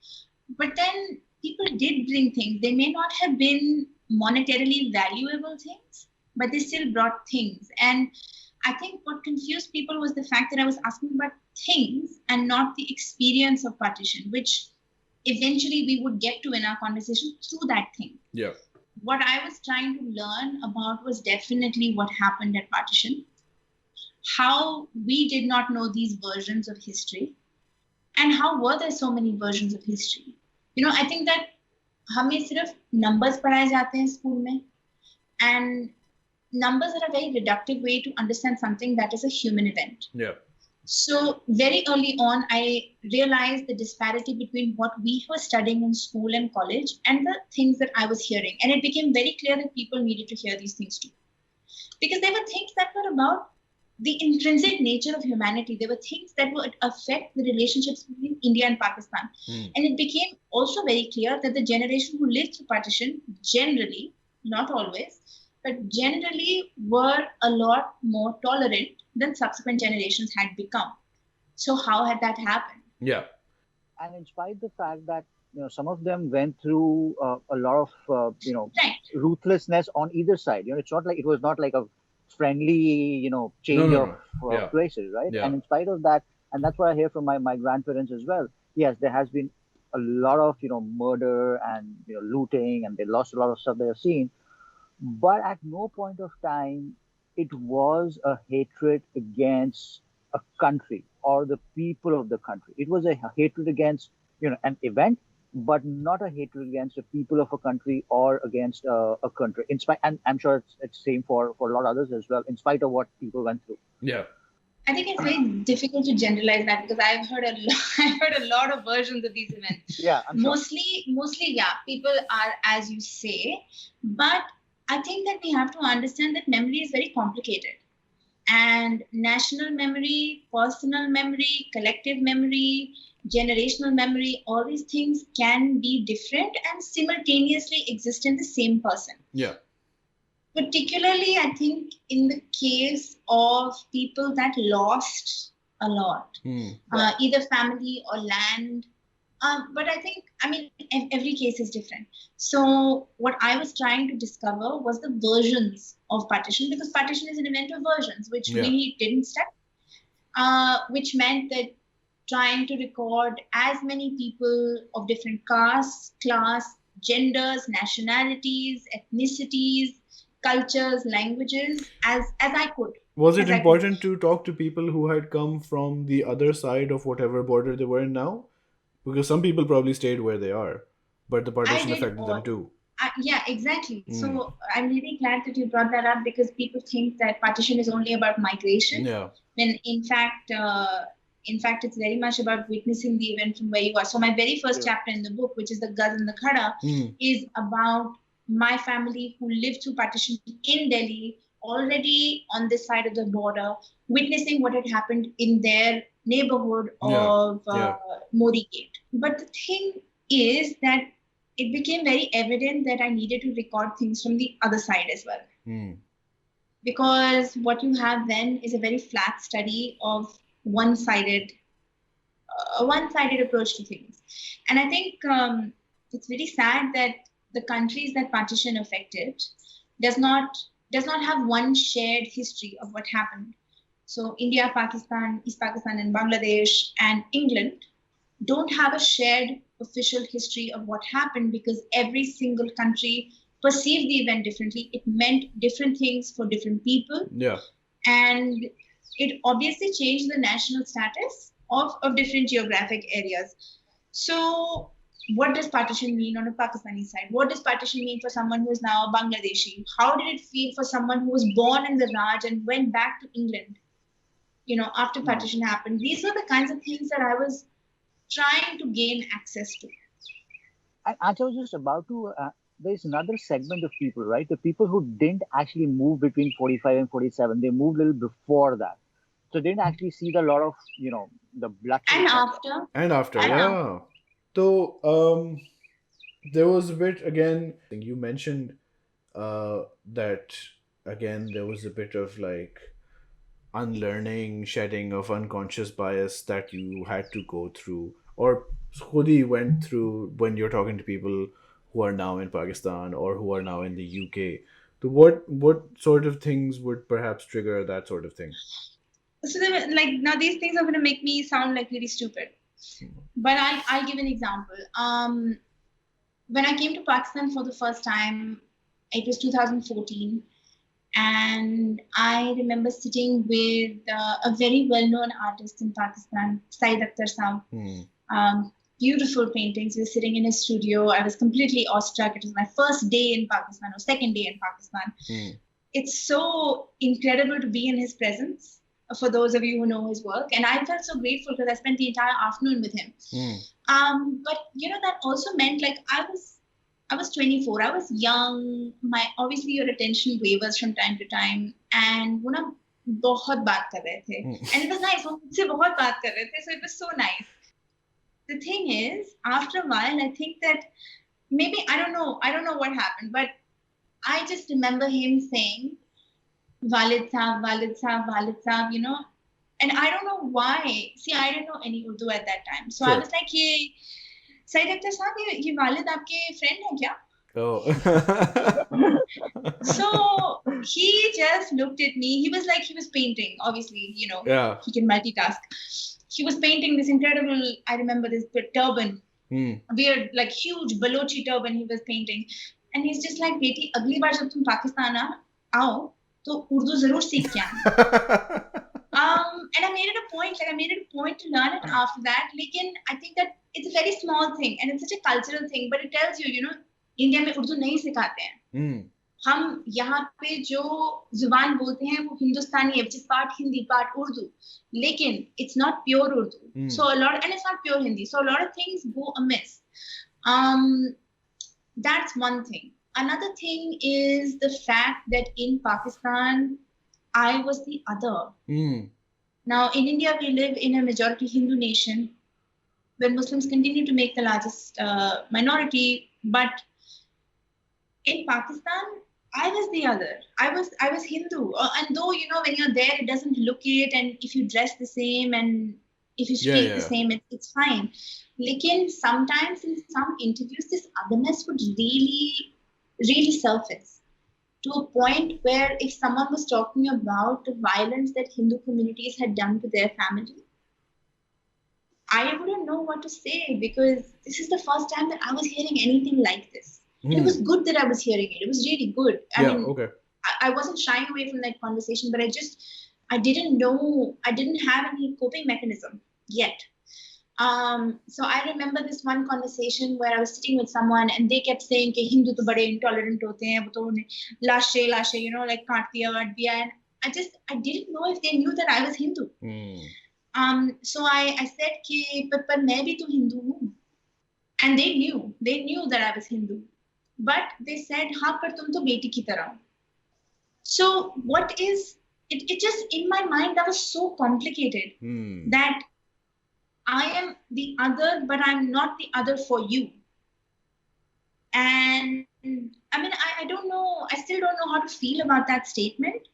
But then people did bring things. They may not have been monetarily valuable things, but they still brought things. And I think what confused people was the fact that I was asking about things and not the experience of partition, which eventually we would get to in our conversation through that thing. Yeah. what I was trying to learn about was definitely what happened at partition, how we did not know these versions of history, and how were there so many versions of history. I think that हमें सिर्फ numbers पढ़ाए जाते हैं school में, and numbers are a very reductive way to understand something that is a human event. Yeah. So very early on, I realized the disparity between what we were studying in school and college and the things that I was hearing. And it became very clear that people needed to hear these things too. Because they were things that were about the intrinsic nature of humanity. There were things that would affect the relationships between India and Pakistan. And it became also very clear that the generation who lived through partition generally, not always, but generally were a lot more tolerant than subsequent generations had become. So how had that happened? Yeah. And in spite of the fact that some of them went through a lot of Right. ruthlessness on either side. It's not like it was not like a friendly change No. of places, right? Yeah. And in spite of that, and that's what I hear from my grandparents as well. Yes, there has been a lot of murder and looting, and they lost a lot of stuff they have seen. But at no point of time it was a hatred against a country or the people of the country. It was a hatred against an event, but not a hatred against the people of a country or against a country. In spite, and I'm sure it's same for a lot of others as well. In spite of what people went through. Yeah. I think it's very difficult to generalize that because I've heard a lot of versions of these events. Yeah, I'm sure. Mostly, yeah, people are as you say, but I think that we have to understand that memory is very complicated. And national memory, personal memory, collective memory, generational memory, all these things can be different and simultaneously exist in the same person. Yeah. Particularly, I think, in the case of people that lost a lot, either family or land. But I think, every case is different. So what I was trying to discover was the versions of partition, because partition is an event of versions, which we didn't study, which meant that trying to record as many people of different castes, class, genders, nationalities, ethnicities, cultures, languages, as I could. Was it important to talk to people who had come from the other side of whatever border they were in now? Because some people probably stayed where they are, but the partition affected them too. Yeah, exactly. So I'm really glad that you brought that up, because people think that partition is only about migration. Yeah. When in fact, it's very much about witnessing the event from where you are. So my very first chapter in the book, which is the Gaz and the Khada, is about my family who lived through partition in Delhi, already on this side of the border, witnessing what had happened in their neighborhood of Modi Gate. But the thing is that it became very evident that I needed to record things from the other side as well. Because what you have then is a very flat study of one-sided approach to things. And I think it's very sad that the countries that partition affected does not have one shared history of what happened. So India, Pakistan, East Pakistan and Bangladesh and England don't have a shared official history of what happened, because every single country perceived the event differently. It meant different things for different people. Yeah. And it obviously changed the national status of different geographic areas. So what does partition mean on a Pakistani side? What does partition mean for someone who is now a Bangladeshi? How did it feel for someone who was born in the Raj and went back to England, after partition happened? These are the kinds of things that I was trying to gain access to. And I was just about to, there's another segment of people, right? The people who didn't actually move between 45 and 47. They moved a little before that. So they didn't actually see the lot of, the black. And after. Yeah. So there was a bit, again, you mentioned that, again, there was a bit of like unlearning, shedding of unconscious bias that you had to go through, or Khudi went through when you're talking to people who are now in Pakistan or who are now in the UK. So what sort of things would perhaps trigger that sort of thing? So now these things are going to make me sound like really stupid. But I'll give an example. When I came to Pakistan for the first time, It was 2014. And I remember sitting with a very well-known artist in Pakistan, Said Akhtar Saab. Beautiful paintings. We were sitting in his studio. I was completely awestruck. It was my first day in Pakistan or second day in Pakistan. It's so incredible to be in his presence, for those of you who know his work. And I felt so grateful because I spent the entire afternoon with him. But that also meant like I was 24. I was young. Obviously your attention wavers from time to time. And वो ना बहुत बात कर रहे थे. And it was nice. वो मुझसे बहुत बात कर रहे थे. So it was so nice. The thing is, after a while, I think that maybe I don't know what happened, but I just remember him saying, Walid Saab, Walid Saab, Walid Saab, and I don't know why. See, I didn't know any Urdu at that time. So I was like, Said Akhtar Saab, ye Walid aapke friend hai kya? Oh. So he just looked at me. He was painting, obviously, he can multitask. He was painting this incredible, I remember this turban, weird, like huge Balochi turban he was painting. And he's just like, Beti, agli baar jab tum Pakistan aao, to Urdu zarur seekh ke aana. And I made it a point to learn it after that. Lekin I think that it's a very small thing and it's such a cultural thing, but it tells you, India में Urdu नहीं सिखाते हैं. हम यहाँ पे जो जुबान बोलते हैं वो हिंदुस्तानी है, which is part Hindi, part Urdu. लेकिन it's not pure Urdu. So and it's not pure Hindi. So a lot of things go amiss. That's one thing. Another thing is the fact that in Pakistan, I was the other. Now, in India, we live in a majority Hindu nation where Muslims continue to make the largest minority. But in Pakistan, I was the other. I was Hindu. And though, when you're there, it doesn't look it. And if you dress the same and if you speak the same, it's fine. Lekin sometimes in some interviews, this otherness would really, really surface to a point where if someone was talking about the violence that Hindu communities had done to their family, I wouldn't know what to say because this is the first time that I was hearing anything like this. It was good that I was hearing it. It was really good. I wasn't shying away from that conversation, but I didn't have any coping mechanism yet. So I remember this one conversation where I was sitting with someone and they kept saying कि Hindu तो बड़े intolerant होते हैं, वो तो उन्हें लाशे like काट दिया वाट दिया, and I didn't know if they knew that I was Hindu. So I said कि पर मैं भी तो Hindu हूँ, and they knew that I was Hindu, but they said हाँ पर तुम तो बेटी की तरह. So what is it? Just in my mind that was so complicated that I am the other, but I'm not the other for you. And I mean, I don't know. I still don't know how to feel about that statement,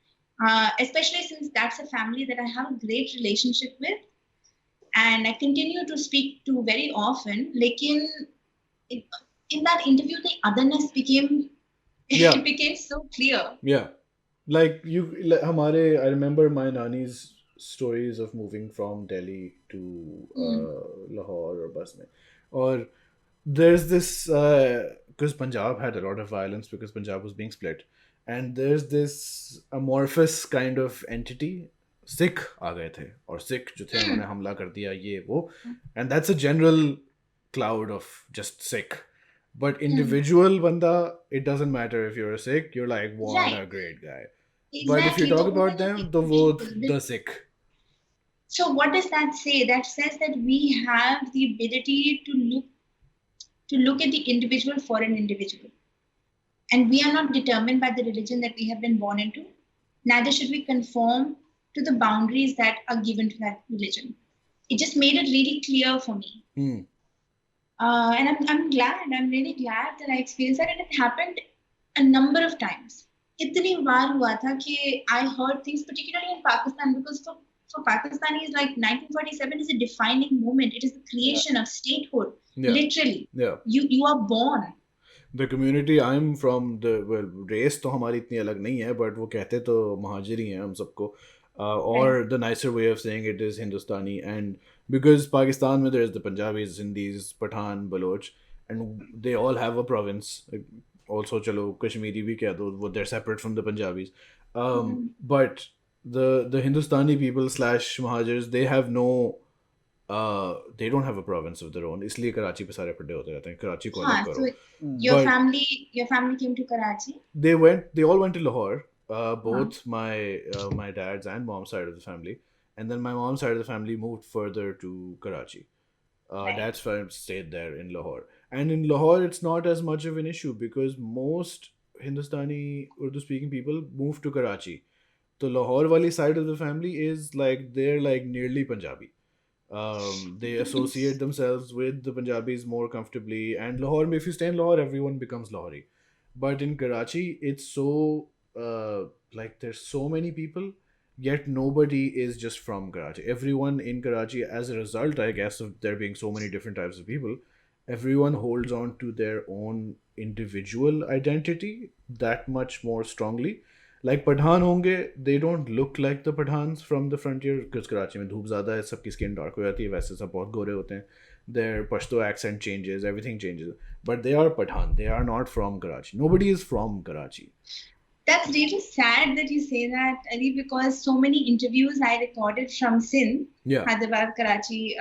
especially since that's a family that I have a great relationship with. And I continue to speak to very often. Lekin in that interview, the otherness became it became so clear. Yeah. Like I remember my nani's stories of moving from Delhi to Lahore or bus mein. Or there's this because Punjab had a lot of violence because Punjab was being split, and there's this amorphous kind of entity. Sikh आ गए थे और Sikh जो थे उन्होंने हमला कर दिया ये वो, and that's a general cloud of just Sikh. But individual banda, it doesn't matter if you're a Sikh, you're like, what a great guy. Exactly. But if you talk about them, the Sikh. So what does that say? That says that we have the ability to look at the individual for an individual. And we are not determined by the religion that we have been born into. Neither should we conform to the boundaries that are given to that religion. It just made it really clear for me. And I'm really glad that I experienced that, and it happened a number of times. Itni baar hua tha ki I heard things, particularly in Pakistan, because for Pakistanis, like 1947 is a defining moment. It is the creation of statehood, literally. Yeah. You are born. The community I'm from, race तो हमारी इतनी अलग नहीं है, but वो कहते तो महाजिरी हैं हम सबको. Or the nicer way of saying it is Hindustani. And because Pakistan में there's the Punjabis, Hindis, Pathan, Baloch, and they all have a province. also chalo Kashmiri bhi keh do, they're separate from the Punjabis. But the Hindustani people / Mahajars, they have no they don't have a province of their own. इसलिए कराची पे सारे पड्डे होते रहते हैं. कराची को अलग So करो. your But family came to Karachi? they all went to Lahore. Both my dad's and mom's side of the family, and then my mom's side of the family moved further to Karachi. Right. Dad's family stayed there in Lahore, and in Lahore it's not as much of an issue because most Hindustani Urdu speaking people moved to Karachi. The Lahore wali side of the family is like they're like nearly Punjabi. They associate themselves with the Punjabis more comfortably, and Lahore, if you stay in Lahore, everyone becomes Lahori. But in Karachi, it's so like there's so many people, yet nobody is just from Karachi. Everyone in Karachi, as a result, I guess, of there being so many different types of people, everyone holds on to their own individual identity that much more strongly. Like Pathan होंगे, they don't look like the Pathans from the frontier because Karachi में धूप ज़्यादा है, सबकी skin dark हो जाती है, वैसे सब बहुत गोरे होते हैं. Their Pashto accent changes, everything changes. But they are Pathan. They are not from Karachi. Nobody is from Karachi. That's really sad that you say that, Ali, because so many interviews I recorded from Sindh, Hyderabad, Karachi,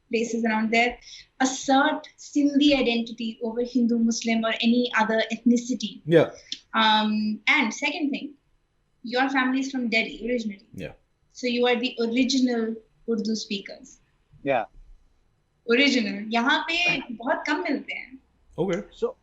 places around there, assert Sindhi identity over Hindu, Muslim, or any other ethnicity. Yeah. And second thing, your family is from Delhi originally. Yeah. So you are the original Urdu speakers. Yeah. Original. यहाँ पे बहुत कम मिलते हैं. Okay. So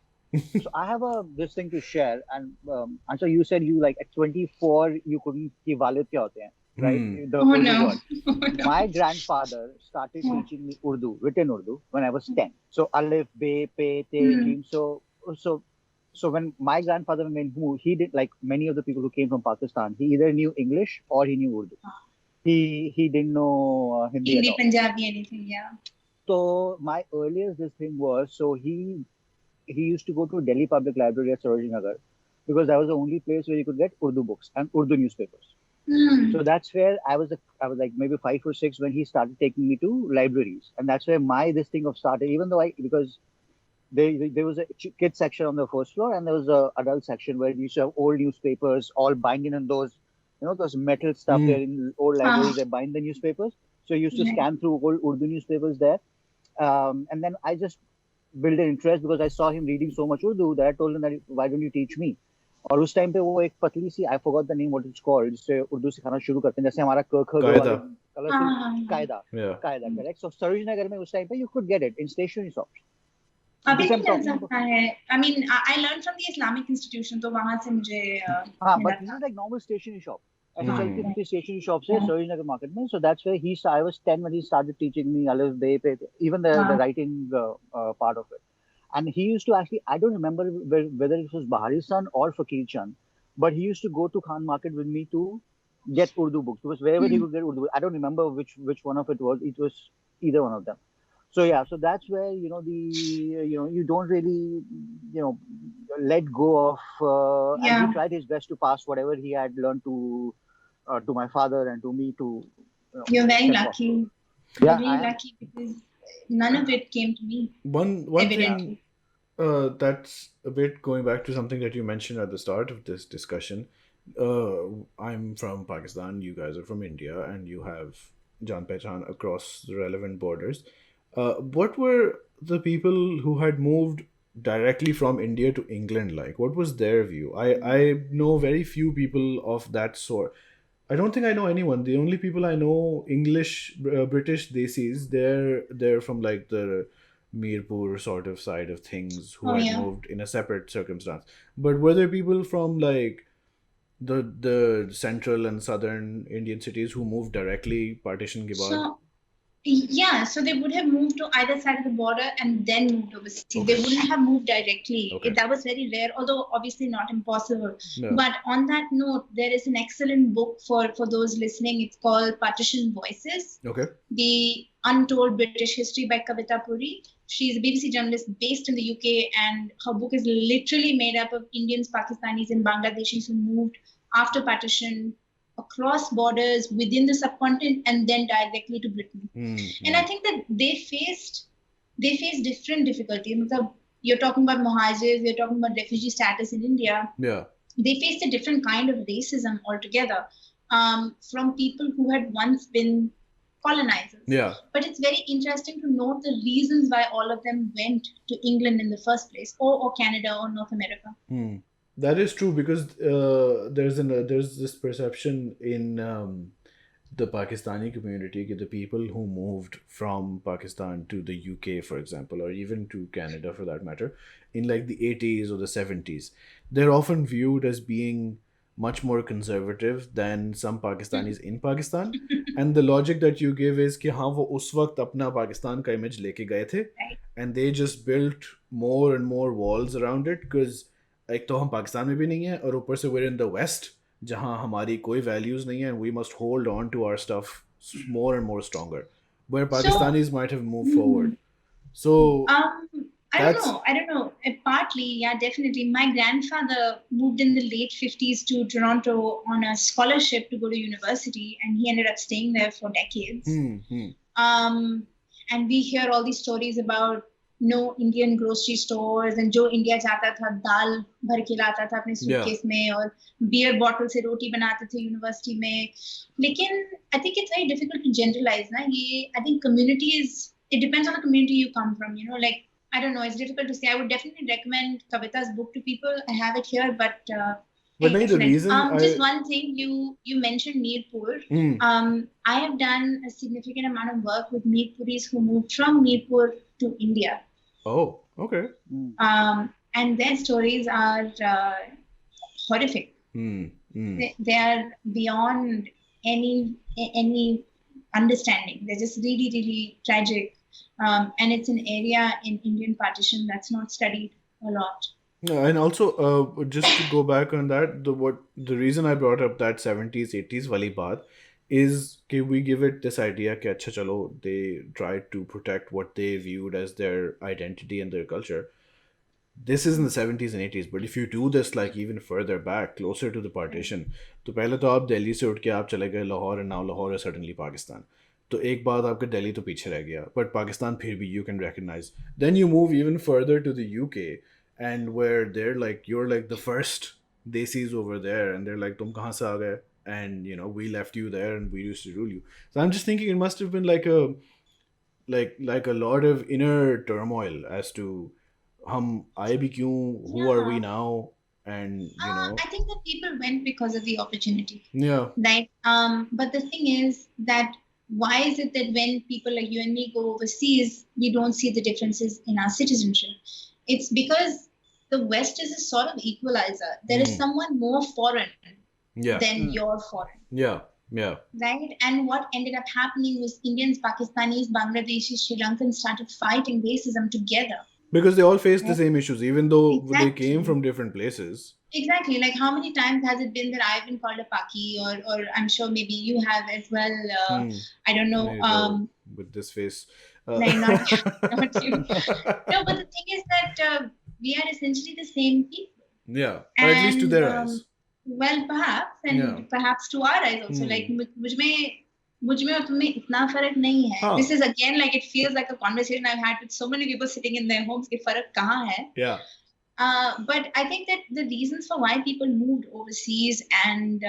I have this thing to share, and Aanchal, you said you like at 24 you couldn't ki walid kya hote hain, right? The Oh Urdu no. word. My grandfather started teaching me Urdu, written Urdu, when I was 10. So alif, be, pe, te, jim. So when my grandfather moved, he did, like many of the people who came from Pakistan, he either knew English or he knew Urdu. He didn't know Hindi at all. Punjabi, anything, yeah. So my earliest this thing was, so he used to go to Delhi Public Library at Sarojini Nagar because that was the only place where you could get Urdu books and Urdu newspapers. So that's where I was like maybe 5 or 6 when he started taking me to libraries, and that's where this thing of started. Even though because there was a kids section on the first floor and there was a adult section where you used to have old newspapers all binding in those, those metal stuff there in old libraries. They bind the newspapers. So you used to scan through old Urdu newspapers there, and then I just built an interest because I saw him reading so much Urdu that I told him that why don't you teach me? और उस time पे वो एक पतली सी I forgot the name what it's called जिससे उर्दू सिखाना शुरू करते हैं जैसे हमारा क ख कायदा correct. So सरोजिनी नगर में उस टाइम पे you could get it in stationery shops. अभी भी मिल सकता है. I mean I learned from the Islamic institution तो वहाँ से मुझे but this is like normal stationery shop. ऐसे चलती रहती stationery shops है सरोजिनी नगर market में. So that's where I was 10 when he started teaching me alif be pe, even the writing part of it. And he used to actually, I don't remember whether it was Bahari San or Fakir Chand, but he used to go to Khan Market with me to get Urdu books because wherever he could get Urdu, I don't remember which one of it was. It was either one of them. So yeah, so that's where you don't really let go of. And he tried his best to pass whatever he had learned to my father and to me to. You're very lucky. Yeah, very lucky because none of it came to me. One thing that's a bit going back to something that you mentioned at the start of this discussion. I'm from Pakistan, you guys are from India, and you have Jaan Pehchan across the relevant borders. What were the people who had moved directly from India to England like? What was their view? I know very few people of that sort. I don't think I know anyone. The only people I know, English, British Desis, they're from like the Mirpur sort of side of things who had moved in a separate circumstance. But were there people from like the central and southern Indian cities who moved directly partition ke baad? So they would have moved to either side of the border and then moved overseas. Okay. They wouldn't have moved directly. Okay. That was very rare, although obviously not impossible. No. But on that note, there is an excellent book for those listening. It's called Partition Voices. Okay. The Untold British History by Kavita Puri. She's a BBC journalist based in the UK, and her book is literally made up of Indians, Pakistanis, and Bangladeshis who moved after partition across borders within the subcontinent and then directly to Britain. And I think that they faced different difficulties. you're talking about muhajirs, you're talking about refugee status in India. Yeah. They faced a different kind of racism altogether from people who had once been colonizers. Yeah. But it's very interesting to note the reasons why all of them went to England in the first place, or Canada or North America. That is true, because there's this perception in the Pakistani community that the people who moved from Pakistan to the UK, for example, or even to Canada for that matter, in like the 80s or the 70s, they're often viewed as being much more conservative than some Pakistanis in Pakistan. And the logic that you give is कि हाँ वो उस वक्त अपना पाकिस्तान का image लेके गए थे, and they just built more and more walls around it, because एक तो हम पाकिस्तान में भी नहीं है और ऊपर से we're in the West जहाँ हमारी कोई values नहीं है, and we must hold on to our stuff more and more stronger, where Pakistanis might have moved forward. So I don't know. Partly, yeah, definitely. My grandfather moved in the late 50s to Toronto on a scholarship to go to university, and he ended up staying there for decades. And we hear all these stories about no Indian grocery stores, and जो India जाता था दाल भर के लाता था अपने suitcase में, और beer bottle से रोटी बनाते थे university में. लेकिन I think it's very difficult to generalize ना ये. I think communities, it depends on the community you come from, you know, like I don't know, it's difficult to say. I would definitely recommend Kavita's book to people. I have it here, but the reason just one thing, you mentioned Mirpur. I have done a significant amount of work with Mirpuris who moved from Mirpur to India. Oh, okay. And their stories are horrific. They are beyond any understanding. They're just really, really tragic. And it's an area in Indian partition that's not studied a lot. And also, just to go back on that, the reason I brought up that 70s, 80s wali baat is that we give it this idea that अच्छा चलो, they tried to protect what they viewed as their identity and their culture. This is in the 70s and 80s, but if you do this like even further back, closer to the partition, तो पहले तो आप दिल्ली से उठ के आप चले गए Lahore, and now Lahore is suddenly Pakistan. तो एक बात आपका दिल्ली तो पीछे रह गया, but पाकिस्तान फिर भी you can recognize. Then you move even further to the UK, and where they're like, you're like the first desis over there, and they're like, तुम कहाँ से आ गए? And you know, we left you there and we used to rule you. So I'm just thinking it must have been like a lot of inner turmoil as to हम आए भी क्यों, who are we now, and you know. I think that people went because of the opportunity. Yeah. Right. But the thing is that why is it that when people like you and me go overseas, we don't see the differences in our citizenship? It's because the West is a sort of equalizer. There is someone more foreign than you're foreign. Yeah. Right? And what ended up happening was Indians, Pakistanis, Bangladeshis, Sri Lankans started fighting racism together. Because they all faced the same issues, even though they came from different places. Exactly. Like how many times has it been that I've been called a Paki, or I'm sure maybe you have as well. I don't know. With this face. No, not you. No, but the thing is that we are essentially the same people. Yeah, or at least to their eyes. Well, perhaps, and perhaps to our eyes also. Like, मुझ में और तुम्हें इतना फर्क नहीं है. This is again like it feels like a conversation I've had with so many people sitting in their homes. कि फर्क कहाँ है? Yeah. But I think that the reasons for why people moved overseas and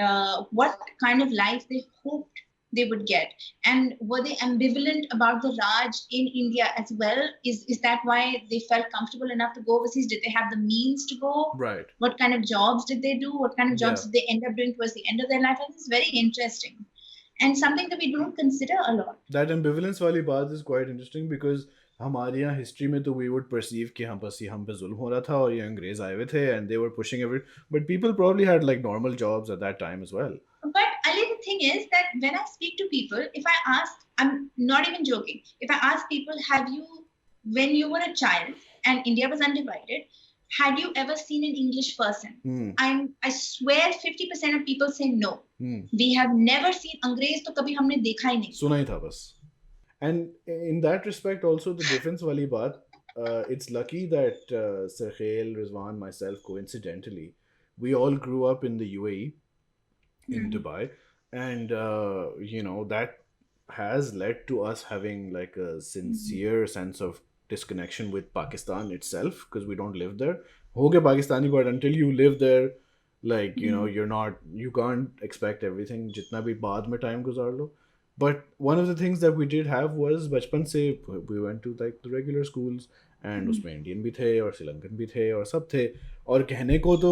what kind of life they hoped they would get, and were they ambivalent about the Raj in India as well? Is that why they felt comfortable enough to go overseas? Did they have the means to go? Right. What kind of jobs did they do? What kind of jobs did they end up doing towards the end of their life? And it's very interesting. And something that we don't consider a lot. That ambivalence wali baat is quite interesting, because हमारे यहाँ history में तो we would perceive कि हम पे जुल्म हो रहा था और ये अंग्रेज आए हुए थे and they were pushing everything, but people probably had like normal jobs at that time as well. But Ali, the thing is that when I speak to people, if I ask, I'm not even joking, if I ask people, have you, when you were a child and India was undivided, had you ever seen an English person? I swear 50% of people say no. We have never seen अंग्रेज तो कभी हमने देखा ही नहीं. सुना ही था बस. And in that respect also, the difference wali baat, it's lucky that Sarkhail, Rizwan, myself, coincidentally, we all grew up in the UAE, in Dubai, and you know, that has led to us having like a sincere sense of disconnection with Pakistan itself because we don't live there. हो गया Pakistani, but until you live there, like you can't expect everything. जितना भी बाद में time गुजार लो. But one of the things that we did have was बचपन से we went to like the regular schools and उसमें Indian भी थे और श्रीलंकन भी थे और सब थे और कहने को तो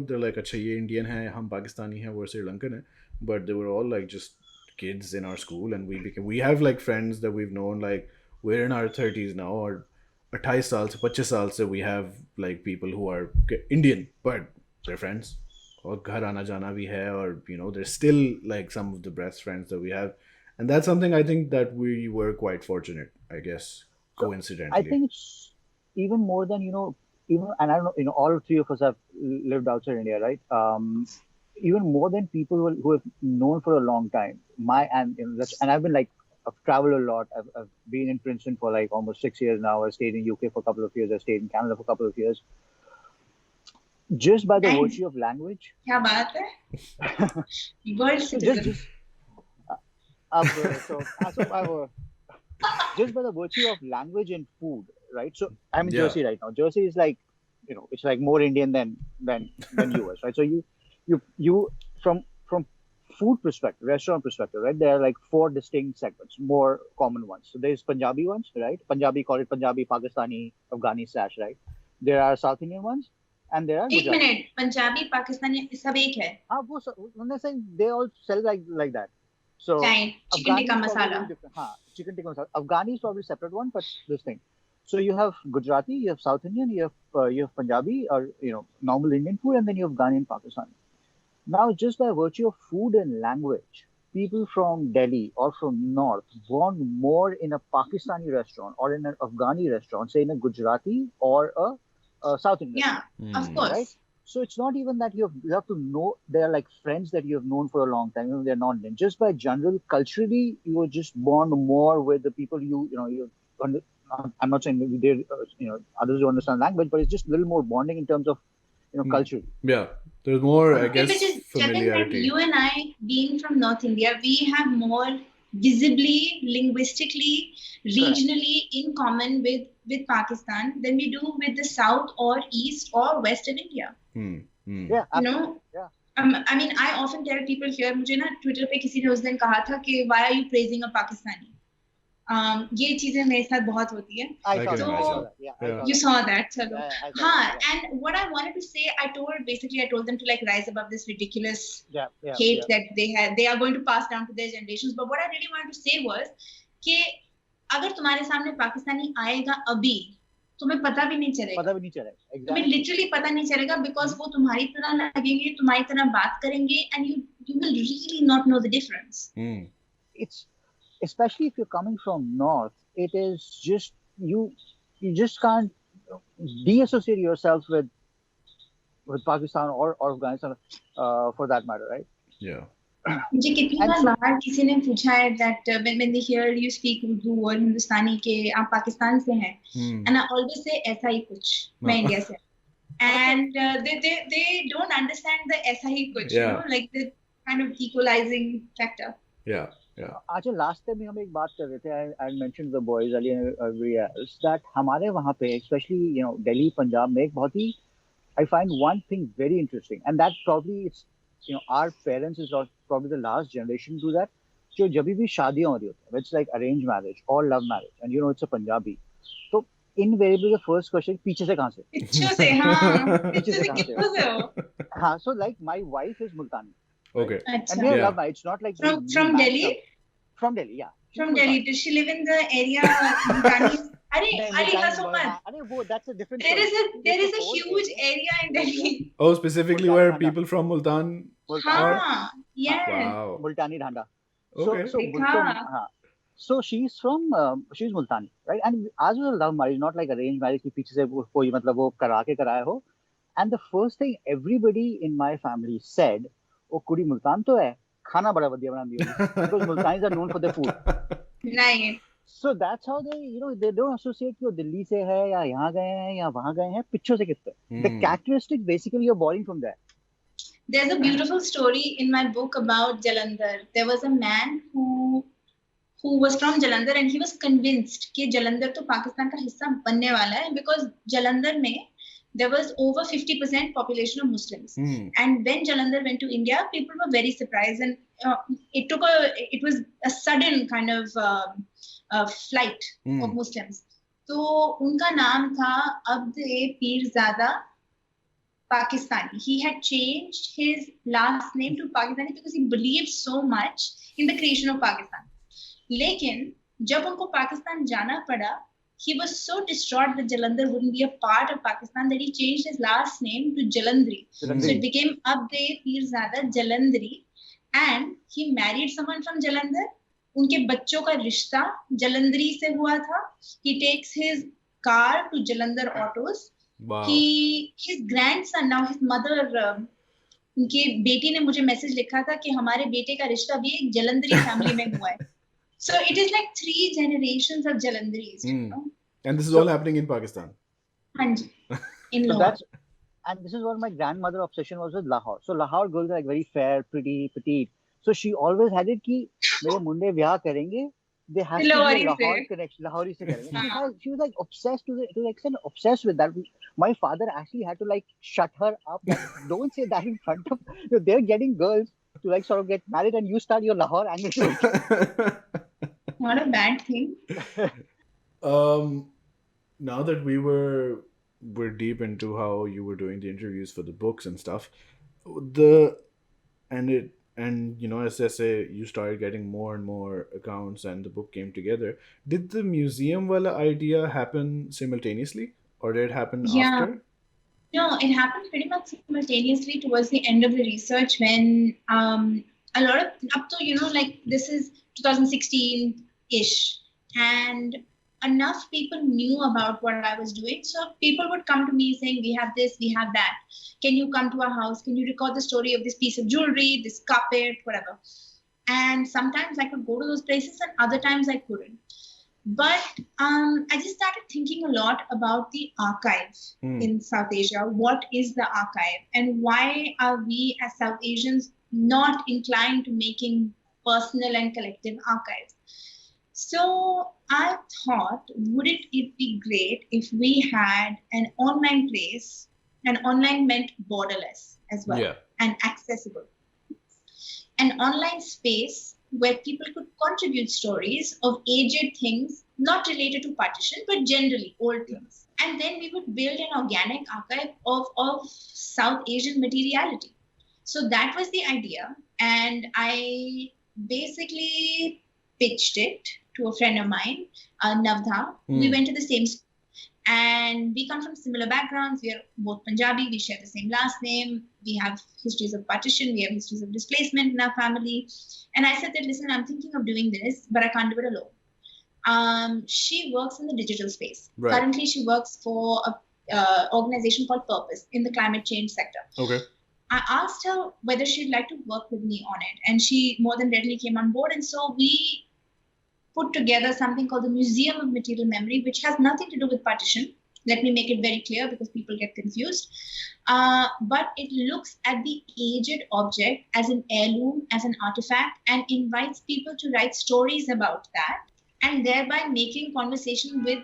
they're like अच्छा ये Indian है हम पाकिस्तानी हैं वो श्रीलंकन है, but they were all like just kids in our school and we have like friends that we've known like we're in our 30s now or 28 साल से 25 साल से we have like people who are Indian but they're friends और घर आना जाना भी है और there's still like some of the best friends that we have and that's something I think that we were quite fortunate, I guess, coincidentally. I think it's even more than even, and I don't know, all three of us have lived outside India, right? Even more than people who have known for a long time. And I've been like, I've traveled a lot. I've been in Princeton for like almost 6 years now. I stayed in UK for a couple of years. I stayed in Canada for a couple of years. Just by the virtue of language. क्या बात है? World citizen. Just by the virtue of language and food, right? So I'm in Jersey right now. Jersey is like, it's like more Indian than US, right? So you from food perspective, restaurant perspective, right? There are like 4 distinct segments, more common ones. So there's Punjabi ones, right? Punjabi, call it Punjabi, Pakistani, Afghani / right? There are South Indian ones, and there are. एक minute, Punjabi, Pakistani सब एक है. हाँ वो they all sell like that. So chicken tikka masala. Chicken tikka masala. Afghani is probably a separate one, but this thing. So you have Gujarati, you have South Indian, you have Punjabi or normal Indian food, and then you have Afghani and Pakistani. Now, just by virtue of food and language, people from Delhi or from North want more in a Pakistani restaurant or in an Afghani restaurant, say in a Gujarati or a South Indian. Yeah, of course. Right? So it's not even that you have to know. They are like friends that you have known for a long time. They're not Indian. Just by general culturally, you are just bond more with the people I'm not saying they others don't understand language, but it's just a little more bonding in terms of culturally. Yeah, there's more, I guess, familiarity. Jatin, you and I, being from North India, we have more visibly, linguistically, regionally in common with Pakistan than we do with the South or East or Western India. Yeah, Yeah. I mean, I often tell people here, मुझे ना Twitter पे किसी ने उस दिन कहा था कि why are you praising a Pakistani? ये चीजें मेरे साथ बहुत होती है. You saw that, चलो. And what I wanted to say, I told them to like rise above this ridiculous hate that they are going to pass down to their generations. But what I really wanted to say was कि अगर तुम्हारे सामने पाकिस्तानी आएगा अभी, तुम्हें पता भी नहीं चलेगा. Exactly. तुम्हें literally पता नहीं चलेगा because वो तुम्हारी तरह लगेंगे, तुम्हारी तरह बात करेंगे, and you will really not know the difference. It's especially if you're coming from North, it is just you just can't deassociate yourself with Pakistan or Afghanistan for that matter, right? Yeah. मुझे कितनी बार बाहर किसी ने पूछा है that when they hear you speak Urdu or Hindustani के आप पाकिस्तान से हैं, and I always say ऐसा ही कुछ, मैं इंडिया से, and they don't understand the ऐसा ही कुछ, like the kind of equalizing factor. Yeah. Aanchal, last time हम एक बात कर रहे थे, I mentioned the boys earlier and everybody else that हमारे वहाँ पे, especially Delhi, Punjab में एक बहुत ही, I find one thing very interesting, and that probably it's our parents is probably the last generation to do that. जो जब भी शादियाँ हो रही होती है, it's like arranged marriage or love marriage, and it's a Punjabi. So invariably the first question, पीछे से कहाँ से? पीछे से, हाँ. पीछे से कहाँ से हो? हाँ, so like my wife is Multani. Okay. Right? And we love marriage. It's not like from Delhi. From Delhi, yeah. From Delhi. Does she live in the area? That's a different. There is a huge area in Delhi. Oh, specifically Multan where people from Multan are? Yes. Wow. Multani Dhanda. Okay. So she's Multani, right? And as well as love marriage, not like arranged marriage कि पीछे से कोई मतलब वो करा के कराया हो. And the first thing everybody in my family said, "Oh, कुड़ी मुल्तान तो है, खाना बड़ा बढ़िया बनाती होगी," because Multanis are known for their food. Right. So that's how they don't associate कि वो दिल्ली से है या यहाँ गए हैं या वहाँ गए हैं, पिच्छों से किससे. The characteristics basically you're borrowing from there. There's a beautiful story in my book about Jalandhar. There was a man who who was from Jalandhar, and he was convinced कि Jalandhar तो पाकिस्तान का हिस्सा बनने वाला है, because Jalandhar में there was over 50% population of Muslims. And when Jalandhar went to India, people were very surprised, and it was a sudden kind of flight of Muslims. So उनका नाम था Abd Pirzada Pakistani. He had changed his last name to Pakistani because he believed so much in the creation of Pakistan. लेकिन जब उनको पाकिस्तान जाना पड़ा, he was so distraught that Jalandhar wouldn't be a part of Pakistan that he changed his last name to Jalandhri. So it became Abd Pirzada Jalandhri, and he married someone from Jalandhar. उनके बच्चों का रिश्ता Jalandhri से हुआ था. He takes his car to Jalandhar autos. Wow. His grandson, now his mother, उनकी बेटी ने मुझे मैसेज लिखा था कि हमारे बेटे का रिश्ता भी एक Jalandhri family में हुआ है. So it is like 3 generations of Jalandharis. You know? And this is all happening in Pakistan. Hanji, in So Lahore. and this is what my grandmother obsession was with Lahore. So Lahore girls are like very fair, pretty, petite. So she always had it कि मेरे मुंडे ब्याह करेंगे, they have to be a Lahore connection, Lahori se karenge. She was like obsessed to the extent obsessed with that. My father actually had to like shut her up. Like, don't say that in front of. They're getting girls to like sort of get married, and you start your Lahore angle. Not a bad thing. Now that we're deep into how you were doing the interviews for the books and stuff, and you know, as I say, you started getting more and more accounts, and the book came together. Did the museum wala idea happen simultaneously, or did it happen after? No, it happened pretty much simultaneously towards the end of the research, when a lot of up to, you know, like this is 2016-ish, and enough people knew about what I was doing. So people would come to me saying, we have this, we have that. Can you come to our house? Can you record the story of this piece of jewelry, this carpet, whatever? And sometimes I could go to those places, and other times I couldn't. But I just started thinking a lot about the archive in South Asia. What is the archive? And why are we as South Asians not inclined to making personal and collective archives? So I thought, wouldn't it be great if we had an online place, and online meant borderless as well, and accessible. An online space where people could contribute stories of aged things, not related to partition, but generally old things. And then we would build an organic archive of South Asian materiality. So that was the idea. And I basically pitched it to a friend of mine, Navdha. We went to the same school. And we come from similar backgrounds. We are both Punjabi. We share the same last name. We have histories of partition. We have histories of displacement in our family. And I said that, listen, I'm thinking of doing this, but I can't do it alone. She works in the digital space. Right. Currently, she works for an organization called Purpose in the climate change sector. Okay. I asked her whether she'd like to work with me on it. And she more than readily came on board. And so we put together something called the Museum of Material Memory, which has nothing to do with partition. Let me make it very clear because people get confused. But it looks at the aged object as an heirloom, as an artifact, and invites people to write stories about that, and thereby making conversation with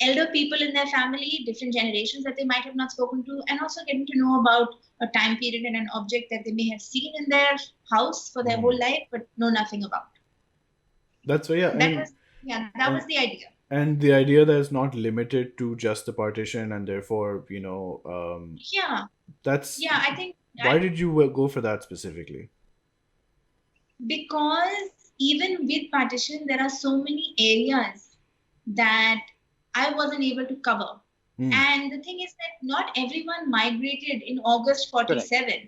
elder people in their family, different generations that they might have not spoken to, and also getting to know about a time period and an object that they may have seen in their house for their whole life, but know nothing about. That's that was the idea. And the idea that it's not limited to just the partition, and therefore, you know, I think. Why did you go for that specifically? Because even with partition, there are so many areas that I wasn't able to cover. And the thing is that not everyone migrated in August 47. Correct.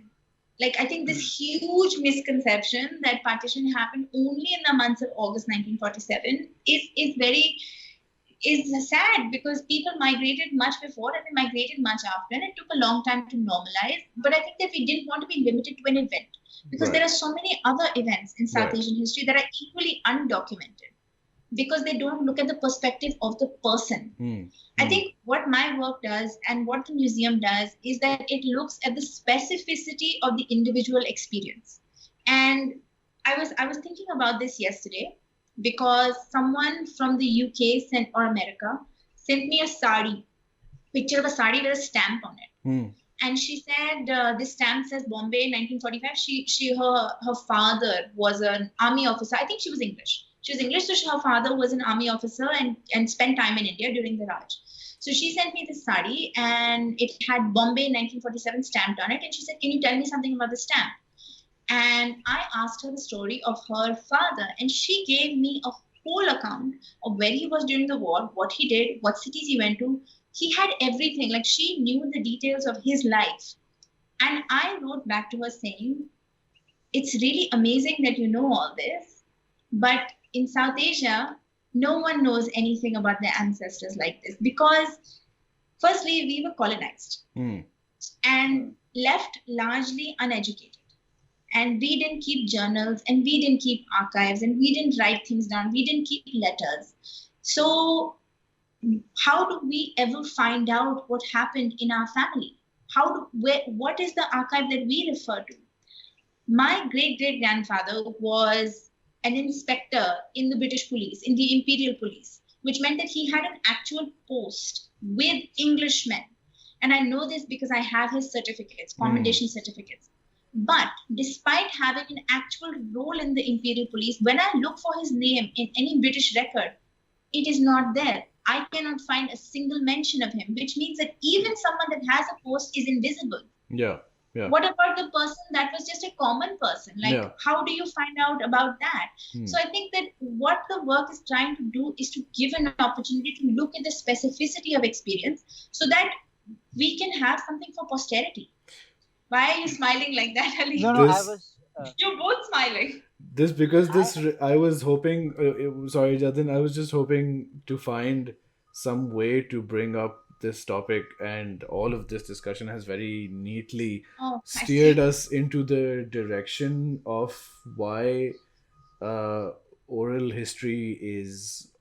Like, I think this huge misconception that partition happened only in the months of August 1947 is sad, because people migrated much before and they migrated much after, and it took a long time to normalize. But I think that we didn't want to be limited to an event, because there are so many other events in South Asian history that are equally undocumented, because they don't look at the perspective of the person. I think what my work does and what the museum does is that it looks at the specificity of the individual experience. And I was thinking about this yesterday, because someone from the UK or America sent me a sari, picture of a sari with a stamp on it. And she said, this stamp says Bombay 1945. Her father was an army officer. I think she was English. She was English, so her father was an army officer and spent time in India during the Raj. So she sent me this sari and it had Bombay 1947 stamped on it. And she said, can you tell me something about the stamp? And I asked her the story of her father, and she gave me a whole account of where he was during the war, what he did, what cities he went to. He had everything. Like, she knew the details of his life. And I wrote back to her saying, it's really amazing that you know all this, but in South Asia, no one knows anything about their ancestors like this, because firstly, we were colonized and left largely uneducated. And we didn't keep journals, and we didn't keep archives, and we didn't write things down. We didn't keep letters. So how do we ever find out what happened in our family? What is the archive that we refer to? My great-great-grandfather was an inspector in the British police, in the Imperial Police, which meant that he had an actual post with Englishmen. And I know this because I have his certificates, commendation certificates. But despite having an actual role in the Imperial Police, when I look for his name in any British record, it is not there. I cannot find a single mention of him, which means that even someone that has a post is invisible. Yeah. What about the person that was just a common person? Like, how do you find out about that? So I think that what the work is trying to do is to give an opportunity to look at the specificity of experience so that we can have something for posterity. Why are you smiling like that, Ali? No, I was... You're both smiling. I was hoping, sorry, Jatin, I was just hoping to find some way to bring up this topic, and all of this discussion has very neatly steered us into the direction of why oral history is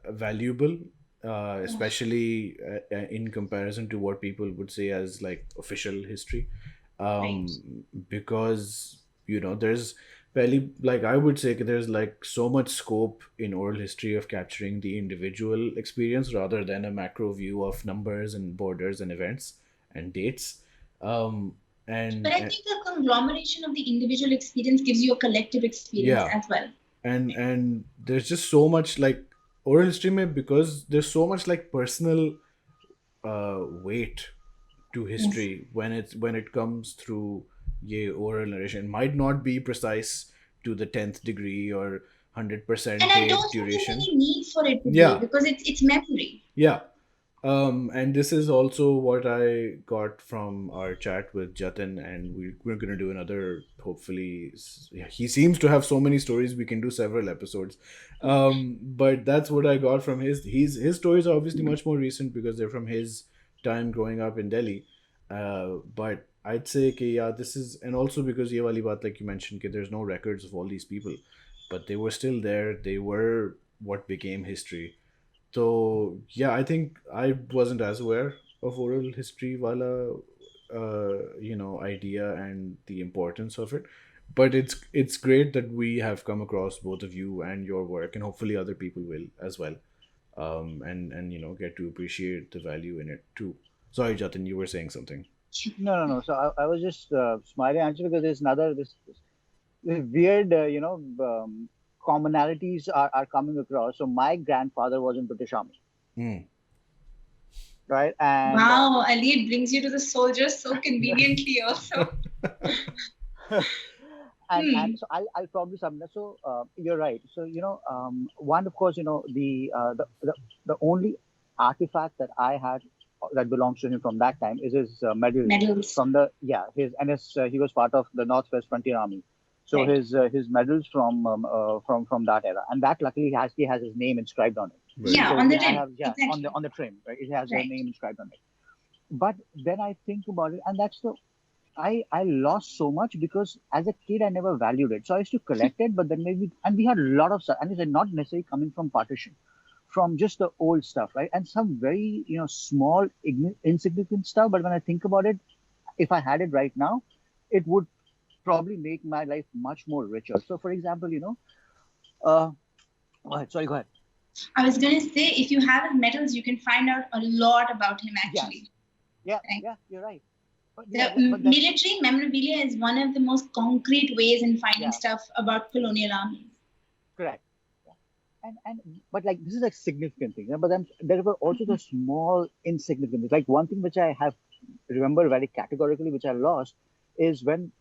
valuable, especially in comparison to what people would say as like official history. Because, you know, there's barely, like, I would say there's like so much scope in oral history of capturing the individual experience rather than a macro view of numbers and borders and events and dates. But I think the conglomeration of the individual experience gives you a collective experience as well. And there's just so much like oral history because there's so much like personal weight to history when it comes through oral narration. It might not be precise to the 10th degree or 100% and I don't duration. think there's any need for it to be, because it's memory. And this is also what I got from our chat with Jatin, and we're going to do another, hopefully. He seems to have so many stories, we can do several episodes. But that's what I got from his stories are obviously much more recent because they're from his time growing up in Delhi. But I'd say this is, and also because ye wali baat, like you mentioned, there's no records of all these people, but they were still there. They were what became history. So I think I wasn't as aware of oral history wala idea and the importance of it. But it's great that we have come across both of you and your work, and hopefully other people will as well. And get to appreciate the value in it too. Sorry, Jatin, you were saying something. No. So I was just smiling actually because there's this weird, commonalities are coming across. So my grandfather was in British Army. Right? And wow, Ali, it brings you to the soldiers so conveniently also. And so I'll probably submit. So you're right. So one, of course, the only artifact that I had that belongs to him from that time is his medals from he was part of the Northwest Frontier Army. So his medals from that era, and that luckily he has his name inscribed on it. Right. Yeah, so on the trim. On the trim, right? It has his name inscribed on it. But then I think about it, and that's I lost so much because as a kid I never valued it. So I used to collect it, but then and we had a lot of stuff, and it's not necessarily coming from partition, from just the old stuff, right? And some very small insignificant stuff. But when I think about it, if I had it right now, it would probably make my life much more richer. So for example, Go ahead. Sorry, go ahead. I was going to say, if you have his medals, you can find out a lot about him, actually. Yes. Yeah, you're right. But military memorabilia is one of the most concrete ways in finding stuff about colonial armies. Correct. But like, this is like significant thing. But then there were also the small insignificant things. Like one thing which I have remember very categorically, which I lost, is when,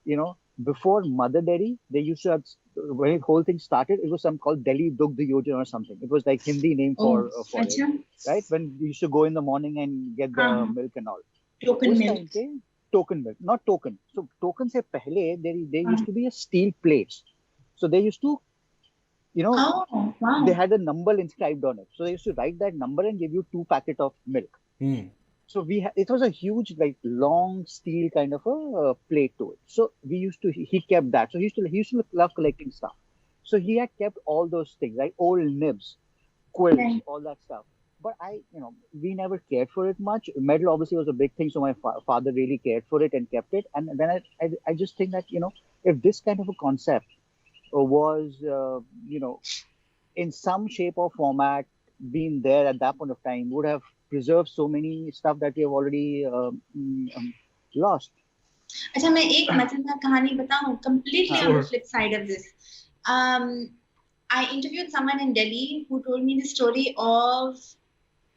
before Mother Dairy, they used to have, when the whole thing started, it was some called Delhi Dugdh Yojana or something. It was like Hindi name for it, right? When you used to go in the morning and get the milk and all. Token milk. Token milk, not token. So token se pehle, there used to be a steel plates. So they used to, they had a number inscribed on it. So they used to write that number and give you 2 packets of milk. So it was a huge, like long steel kind of a plate to it. So he kept that. So he used to love collecting stuff. So he had kept all those things, like old nibs, quilts, all that stuff. But we never cared for it much. Metal obviously was a big thing. So my father really cared for it and kept it. And then I just think that, if this kind of a concept was, in some shape or format been there at that point of time, would have preserved so many stuff that we have already lost. अच्छा मैं एक मजेदार कहानी बताऊं, completely on the flip side of this. I interviewed someone in Delhi who told me the story of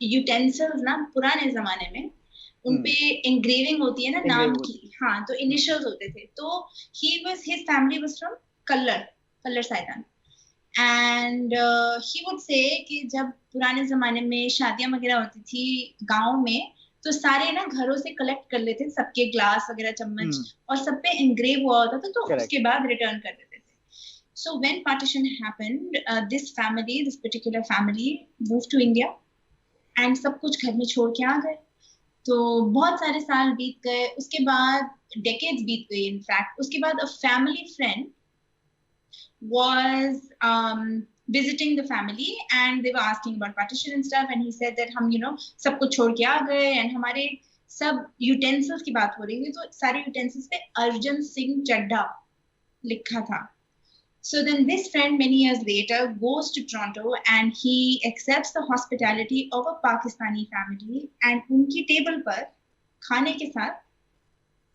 utensils ना पुराने जमाने में उनपे engraving होती है ना नाम की, हाँ तो initials होते थे. तो his family was from Kallar Saidan. And he would say कि जब पुराने जमाने में शादियां वगैरह होती थी गांव में, तो सारे ना घरों से कलेक्ट कर लेते थे सबके ग्लास वगैरह चम्मच और सब पे एंग्रेव हुआ होता था, तो उसके बाद रिटर्न कर देते थे. So when partition happened, this particular family moved to India and सब कुछ घर में छोड़ के आ गए. तो बहुत सारे साल बीत गए, उसके बाद decades बीत गई in fact. उसके बाद a family friend was visiting the family and they were asking about partition and stuff, and he said that हम सब कुछ छोड़ के आ गए and हमारे सब utensils की बात हो रही थी, तो सारे utensils पे अर्जुन सिंह चड्ढा लिखा था. So then this friend many years later goes to Toronto and he accepts the hospitality of a Pakistani family, and उनकी टेबल पर खाने के साथ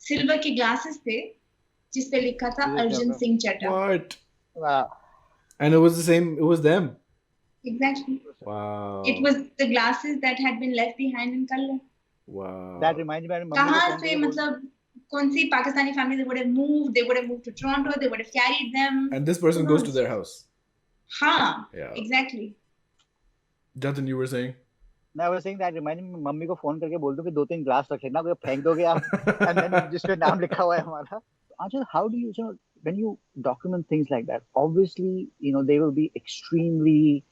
सिल्वर के ग्लासेस थे जिस पे लिखा था Arjun Singh Chaddha. What? Wow. And it was the same, it was them. Exactly. Wow. It was the glasses that had been left behind in Kallar. Wow. That reminds me. कहाँ से मतलब कौन सी Pakistani family, they would have moved to Toronto, they would have carried them. And this person goes to their house. हाँ. Yeah. Exactly. Jatin, you were saying? I was saying that reminds me, mummy को phone करके बोल दो कि 2-3 glass रख लेना, कोई फेंक दोगे आप, and then जिसपे नाम लिखा हुआ है हमारा. Aanchal, how do you, when you document things like that, obviously, they will be extremely,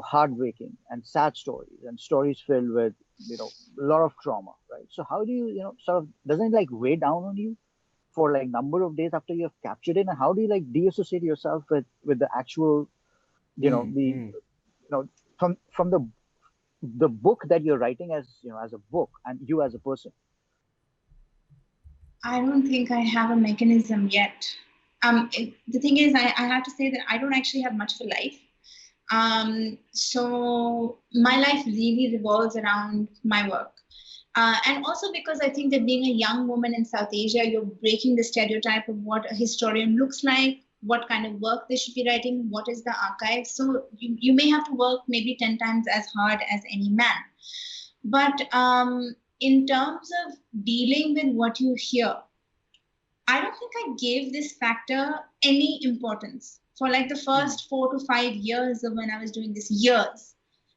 heartbreaking and sad stories and stories filled with, a lot of trauma, right? So how do you, doesn't it like weigh down on you for like number of days after you have captured it? And how do you like deassociate yourself with the actual, from the book that you're writing as a book and you as a person? I don't think I have a mechanism yet. The thing is, I have to say that I don't actually have much of a life. So my life really revolves around my work. And also because I think that being a young woman in South Asia, you're breaking the stereotype of what a historian looks like, what kind of work they should be writing, what is the archive. So you may have to work maybe 10 times as hard as any man. But in terms of dealing with what you hear, I don't think I gave this factor any importance for like the first 4 to 5 years of when I was doing this,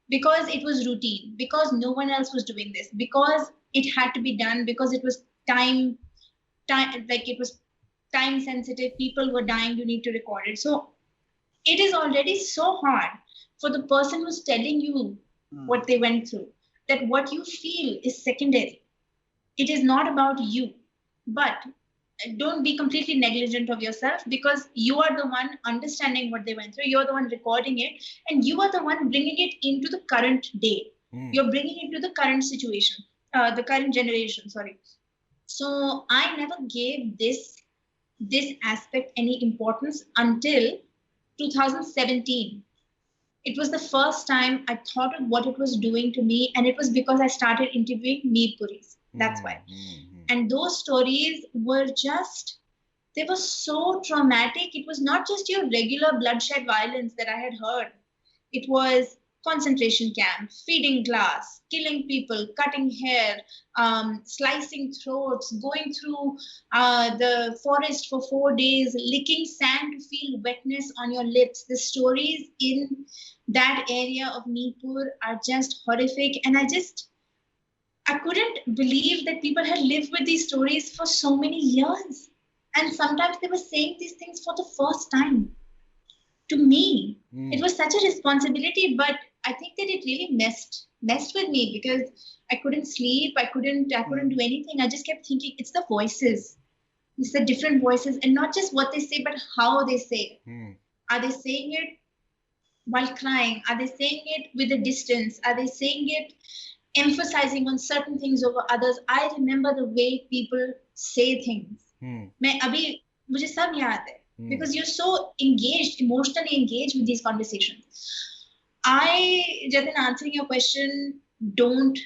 because it was routine, because no one else was doing this, because it had to be done, because it was time sensitive, people were dying, you need to record it. So it is already so hard for the person who's telling you what they went through, that what you feel is secondary. It is not about you. But don't be completely negligent of yourself, because you are the one understanding what they went through. You're the one recording it, and you are the one bringing it into the current day. You're bringing it to the current situation, the current generation, sorry. So I never gave this aspect any importance until 2017. It was the first time I thought of what it was doing to me, and it was because I started interviewing Meerpuris. That's why. And those stories were just, they were so traumatic. It was not just your regular bloodshed violence that I had heard. It was concentration camp, feeding glass, killing people, cutting hair, slicing throats, going through the forest for 4 days, licking sand to feel wetness on your lips. The stories in that area of Nipur are just horrific. And I couldn't believe that people had lived with these stories for so many years. And sometimes they were saying these things for the first time. To me, it was such a responsibility, but I think that it really messed with me because I couldn't sleep. I couldn't do anything. I just kept thinking, it's the voices. It's the different voices, and not just what they say, but how they say it. Are they saying it while crying? Are they saying it with a distance? Are they saying it emphasizing on certain things over others? I remember the way people say things. मुझे सब याद है. Because you're so engaged, emotionally engaged with these conversations. Jatin, answering your question, don't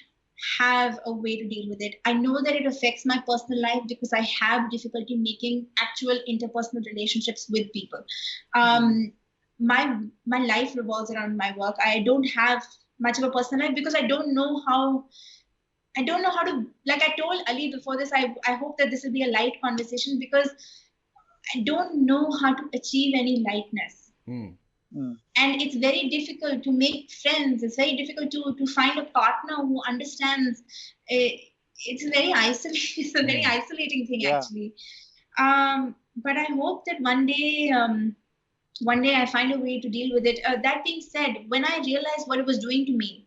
have a way to deal with it. I know that it affects my personal life because I have difficulty making actual interpersonal relationships with people. My life revolves around my work. I don't have much of a personal life because I don't know how to, like I told Ali before this, I hope that this will be a light conversation because I don't know how to achieve any lightness. And it's very difficult to make friends. It's very difficult to find a partner who understands. It's a very isolating thing, actually. But I hope that one day I find a way to deal with it. That being said, when I realized what it was doing to me,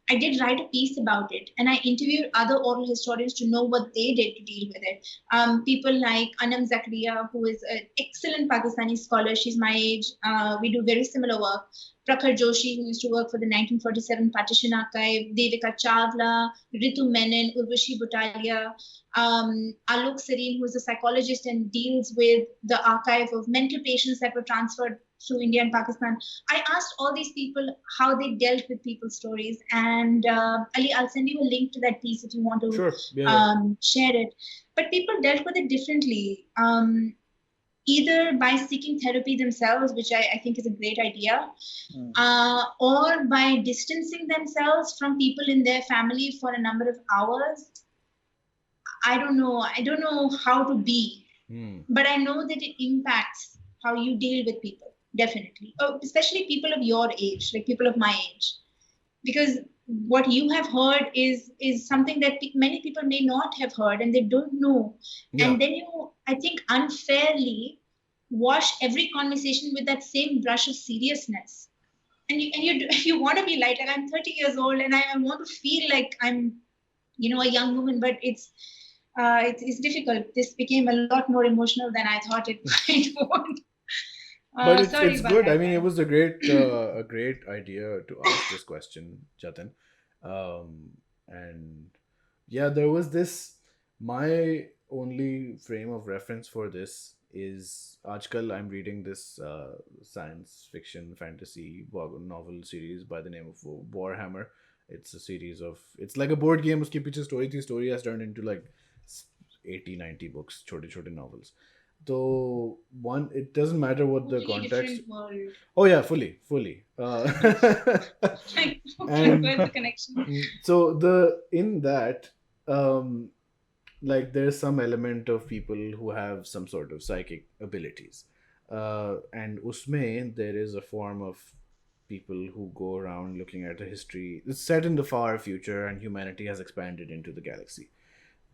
I did write a piece about it, and I interviewed other oral historians to know what they did to deal with it. People like Anam Zakaria, who is an excellent Pakistani scholar. She's my age. We do very similar work. Prakhar Joshi, who used to work for the 1947 Partition Archive. Devika Chawla, Ritu Menon, Urvashi Butalia. Alok Sareen, who is a psychologist and deals with the archive of mental patients that were transferred through India and Pakistan. I asked all these people how they dealt with people's stories. And Ali, I'll send you a link to that piece if you want to share it. But people dealt with it differently, either by seeking therapy themselves, which I think is a great idea, or by distancing themselves from people in their family for a number of hours. I don't know how to be, but I know that it impacts how you deal with people. Definitely. Especially people of your age, like people of my age. Because what you have heard is something that many people may not have heard and they don't know. Yeah. And then you, I think, unfairly wash every conversation with that same brush of seriousness. And you want to be light. And I'm 30 years old and I want to feel like I'm, a young woman, but it's difficult. This became a lot more emotional than I thought it would. But it's good. That. I mean, it was a great idea to ask this question, Jatin. And yeah, there was this. My only frame of reference for this is Aanchal. I'm reading this science fiction fantasy novel series by the name of Warhammer. It's a series of. It's like a board game. Uski piche story. The story has turned into like 80-90 books, छोटे novels. So one, it doesn't matter what the context. Oh yeah, fully. And the connection. So in that, like there's some element of people who have some sort of psychic abilities, and usme there is a form of people who go around looking at the history. It's set in the far future, and humanity has expanded into the galaxy.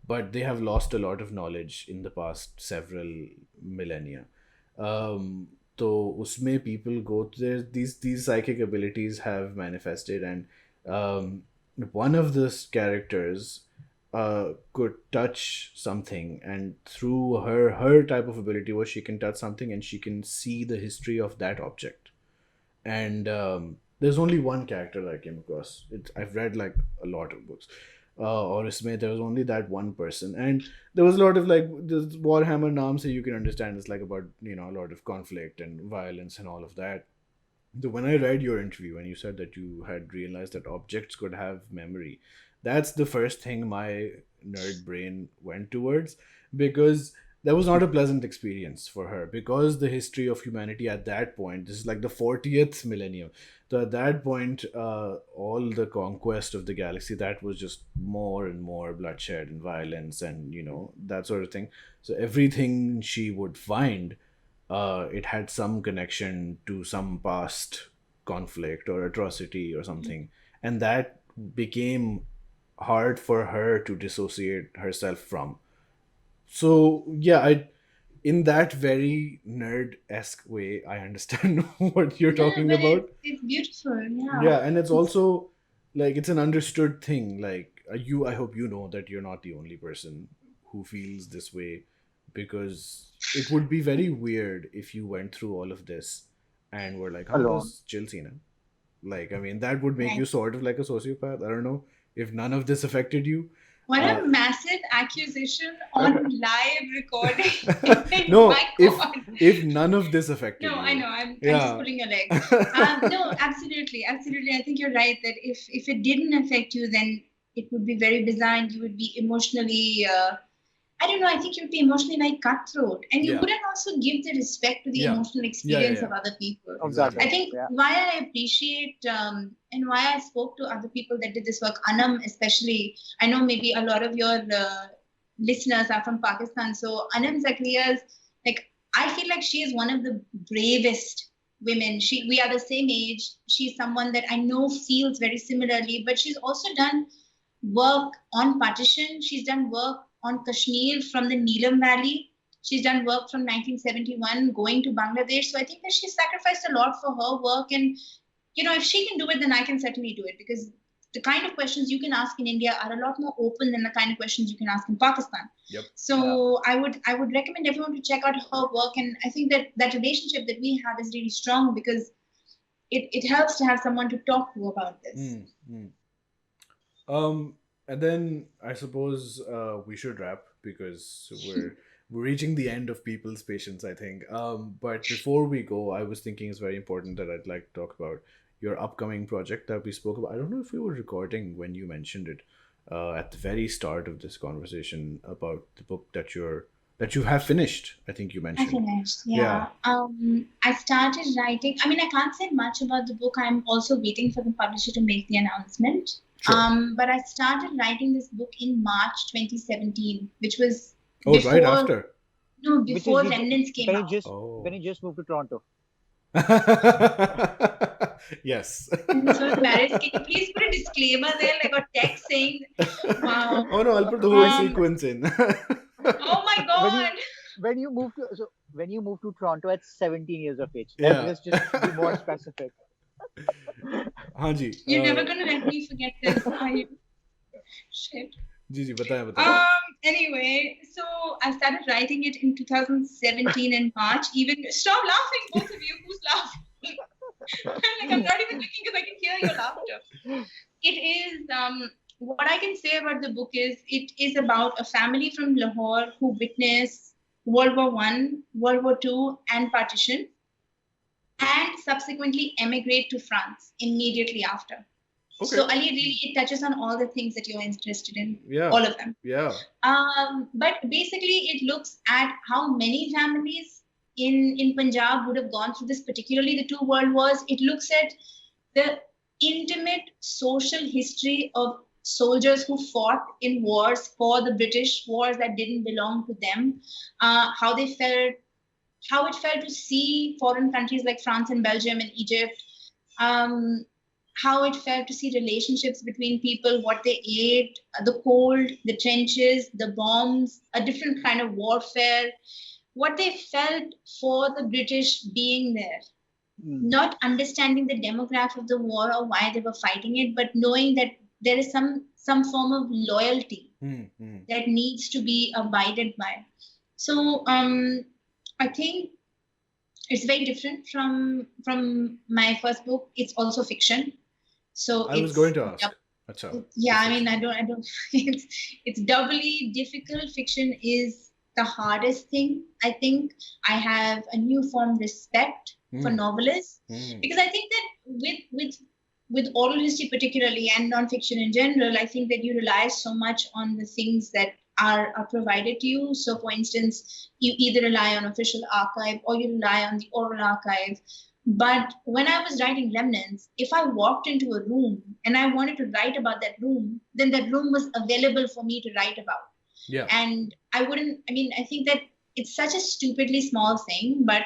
But they have lost a lot of knowledge in the past several millennia. So usme people go there. These psychic abilities have manifested, and one of those characters could touch something, and through her type of ability was she can touch something and she can see the history of that object. And there's only one character that I came across. I've read like a lot of books. Or isme there was only that one person, and there was a lot of like this Warhammer naam, so you can understand it's like about a lot of conflict and violence and all of that. when I read your interview and you said that you had realized that objects could have memory, that's the first thing my nerd brain went towards, because that was not a pleasant experience for her, because the history of humanity at that point, this is like the 40th millennium. So at that point, all the conquest of the galaxy, that was just more and more bloodshed and violence and, that sort of thing. So everything she would find, it had some connection to some past conflict or atrocity or something, and that became hard for her to dissociate herself from. So yeah, I in that very nerd-esque way, I understand what you're Yeah, talking but about. it's beautiful. Yeah. Yeah, and it's also like it's an understood thing. Like I hope you know that you're not the only person who feels this way, because it would be very weird if you went through all of this and were like, "Huh, Alone. bus chill scene." Like, I mean, that would make Right. you sort of like a sociopath. I don't know if none of this affected you. What Uh, a massive accusation on live recording. no, My if God. if none of this affected No, you, I know. I'm just yeah. pulling your leg. No, absolutely, absolutely. I think you're right that if it didn't affect you, then it would be very bizarre, and you would be emotionally. I don't know. I think you'd be emotionally like cutthroat, and you Yeah. wouldn't also give the respect to the Yeah. emotional Yeah, experience yeah, of other people. exactly. I think Yeah. why I appreciate and why I spoke to other people that did this work, Anam especially. I know maybe a lot of your listeners are from Pakistan, so Anam Zakria's like I feel like she is one of the bravest women. We are the same age. She's someone that I know feels very similarly, but she's also done work on partition. She's done work on Kashmir from the Neelam Valley. She's done work from 1971 going to Bangladesh. So I think that she sacrificed a lot for her work. And, if she can do it, then I can certainly do it, because the kind of questions you can ask in India are a lot more open than the kind of questions you can ask in Pakistan. Yep. So I would recommend everyone to check out her work. And I think that relationship that we have is really strong, because it helps to have someone to talk to about this. And then I suppose we should wrap, because we're reaching the end of people's patience, I think. But before we go, I was thinking it's very important that I'd like to talk about your upcoming project that we spoke about. I don't know if we were recording when you mentioned it at the very start of this conversation, about the book that you have finished. I think you I mentioned. finished, yeah. I started writing. I mean, I can't say much about the book. I'm also waiting for the publisher to make the announcement. Sure. But I started writing this book in March 2017, which was right after. No, before Remnants came out. When you just moved to Toronto. Yes. I'm so embarrassed. Can you please put a disclaimer there, like a text saying, wow. Oh no, I'll put the whole sequence in. Oh my God. When you moved to Toronto at 17 years of age. Yeah. Let's just be more specific. Hanji. You're never gonna let me forget this, are you? Shit. जी बताएं. Anyway, so I started writing it in 2017 in March. Even stop laughing, both of you. Who's laughing? I'm not even looking because I can hear your laughter. It is what I can say about the book is it is about a family from Lahore who witnessed World War I, World War II, and partition, and subsequently emigrate to France immediately after. Okay. So Ali, really, it touches on all the things that you're interested in. Yeah. All of them. Yeah. But basically, it looks at how many families in Punjab would have gone through this, particularly the two world wars. It looks at the intimate social history of soldiers who fought in wars for the British, wars that didn't belong to them, how they felt, how it felt to see foreign countries like France and Belgium and Egypt, how it felt to see relationships between people, what they ate, the cold, the trenches, the bombs, a different kind of warfare, what they felt for the British being there. Not understanding the demographic of the war or why they were fighting it, but knowing that there is some form of loyalty that needs to be abided by. So I think it's very different from my first book. It's also fiction. So I was going to ask. Yeah, I mean, I don't. It's doubly difficult. Fiction is the hardest thing. I think I have a newfound respect for novelists because I think that with oral history particularly and non-fiction in general, I think that you rely so much on the things that are provided to you. So for instance, you either rely on official archive or you rely on the oral archive. But when I was writing Remnants, if I walked into a room and I wanted to write about that room, then that room was available for me to write about. Yeah. And I think that it's such a stupidly small thing, but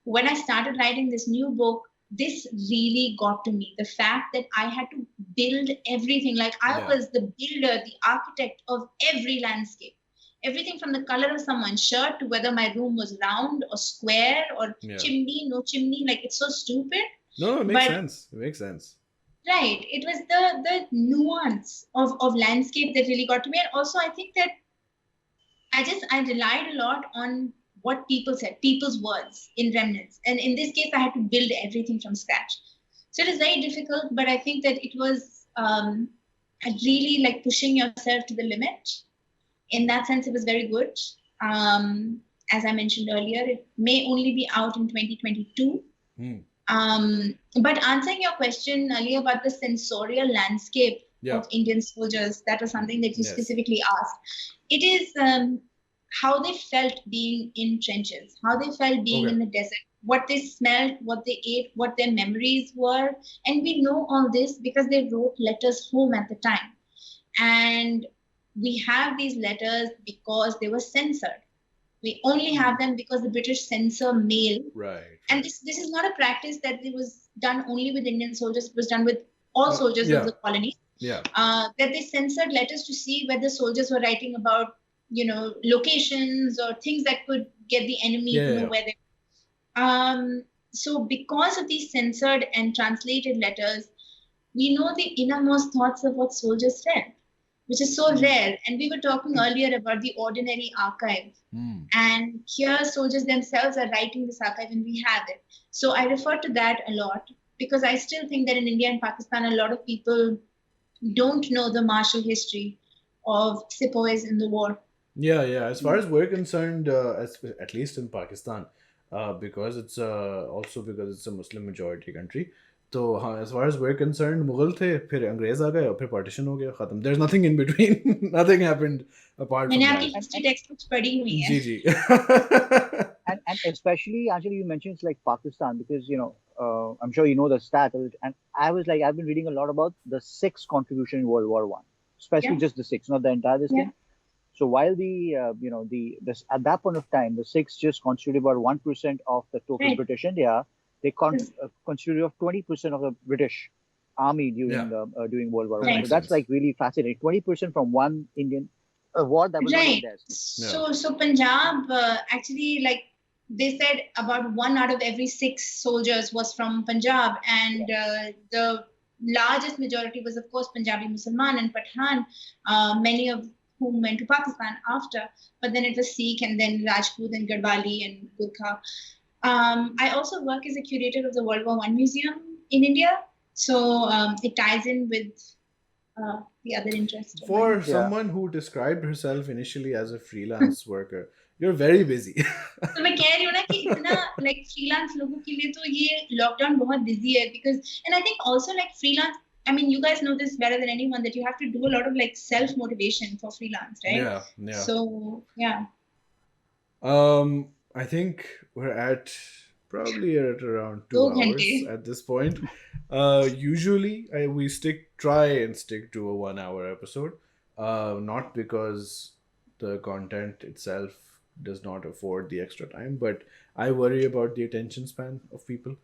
when I started writing this new book, this really got to me. The fact that I had to build everything, like I was the builder, the architect of every landscape. Everything from the color of someone's shirt to whether my room was round or square or chimney, no chimney. Like, it's so stupid. No, it makes sense. It makes sense. Right. It was the nuance of landscape that really got to me. And also, I think that I relied a lot on what people said, people's words in Remnants. And in this case, I had to build everything from scratch. So it is very difficult, but I think that it was really like pushing yourself to the limit. In that sense, it was very good. As I mentioned earlier, it may only be out in 2022. But answering your question earlier about the sensorial landscape of Indian soldiers, that was something that you specifically asked. It is how they felt being in trenches, how they felt being in the desert, what they smelled, what they ate, what their memories were. And we know all this because they wrote letters home at the time. And we have these letters because they were censored. We only have them because the British censor mail. Right. And this is not a practice that it was done only with Indian soldiers. It was done with all soldiers of the colony. Yeah. That they censored letters to see whether soldiers were writing about, locations or things that could get the enemy to know where they were. So because of these censored and translated letters, we know the innermost thoughts of what soldiers felt, which is so rare. And we were talking earlier about the ordinary archive. And here soldiers themselves are writing this archive and we have it. So I refer to that a lot because I still think that in India and Pakistan, a lot of people don't know the martial history of sepoys in the war. Yeah. As far as we're concerned, at least in Pakistan, because it's also because it's a Muslim majority country. So as far as we're concerned, Mughal the, फिर अंग्रेज आ गए और फिर partition हो गया, खत्म. There's nothing in between. Nothing happened apart from that. मैंने आपकी history textbooks पढ़ी हुई हैं. जी. And especially, Aanchal, you mentioned like Pakistan because I'm sure you know the stat, and I've been reading a lot about the Sikhs' contribution in World War I, especially just the Sikhs, not the entire this thing. So while at that point of time, the Sikhs just constituted about 1% of the total British India. They constituted of 20% of the British army during World War I. So that's like really fascinating. 20% from one Indian war that was not there. So Punjab actually, like they said, about 1 out of every 6 soldiers was from Punjab, and the largest majority was, of course, Punjabi Musliman and Pathan, many of whom went to Pakistan after. But then it was Sikh, and then Rajput and Gadwali and Gurkha. I also work as a curator of the World War I Museum in India, so it ties in with the other interests. For someone who described herself initially as a freelance worker, you're very busy. तो मैं कह रही हूँ ना कि इतना like freelance लोगों के लिए तो ये lockdown बहुत busy है because, and I think also like freelance, I mean, you guys know this better than anyone that you have to do a lot of like self motivation for freelance, right? Yeah. So yeah. I think we're probably at around 2 hours at this point. Usually we try and stick to a 1 hour episode. Not because the content itself does not afford the extra time, but I worry about the attention span of people.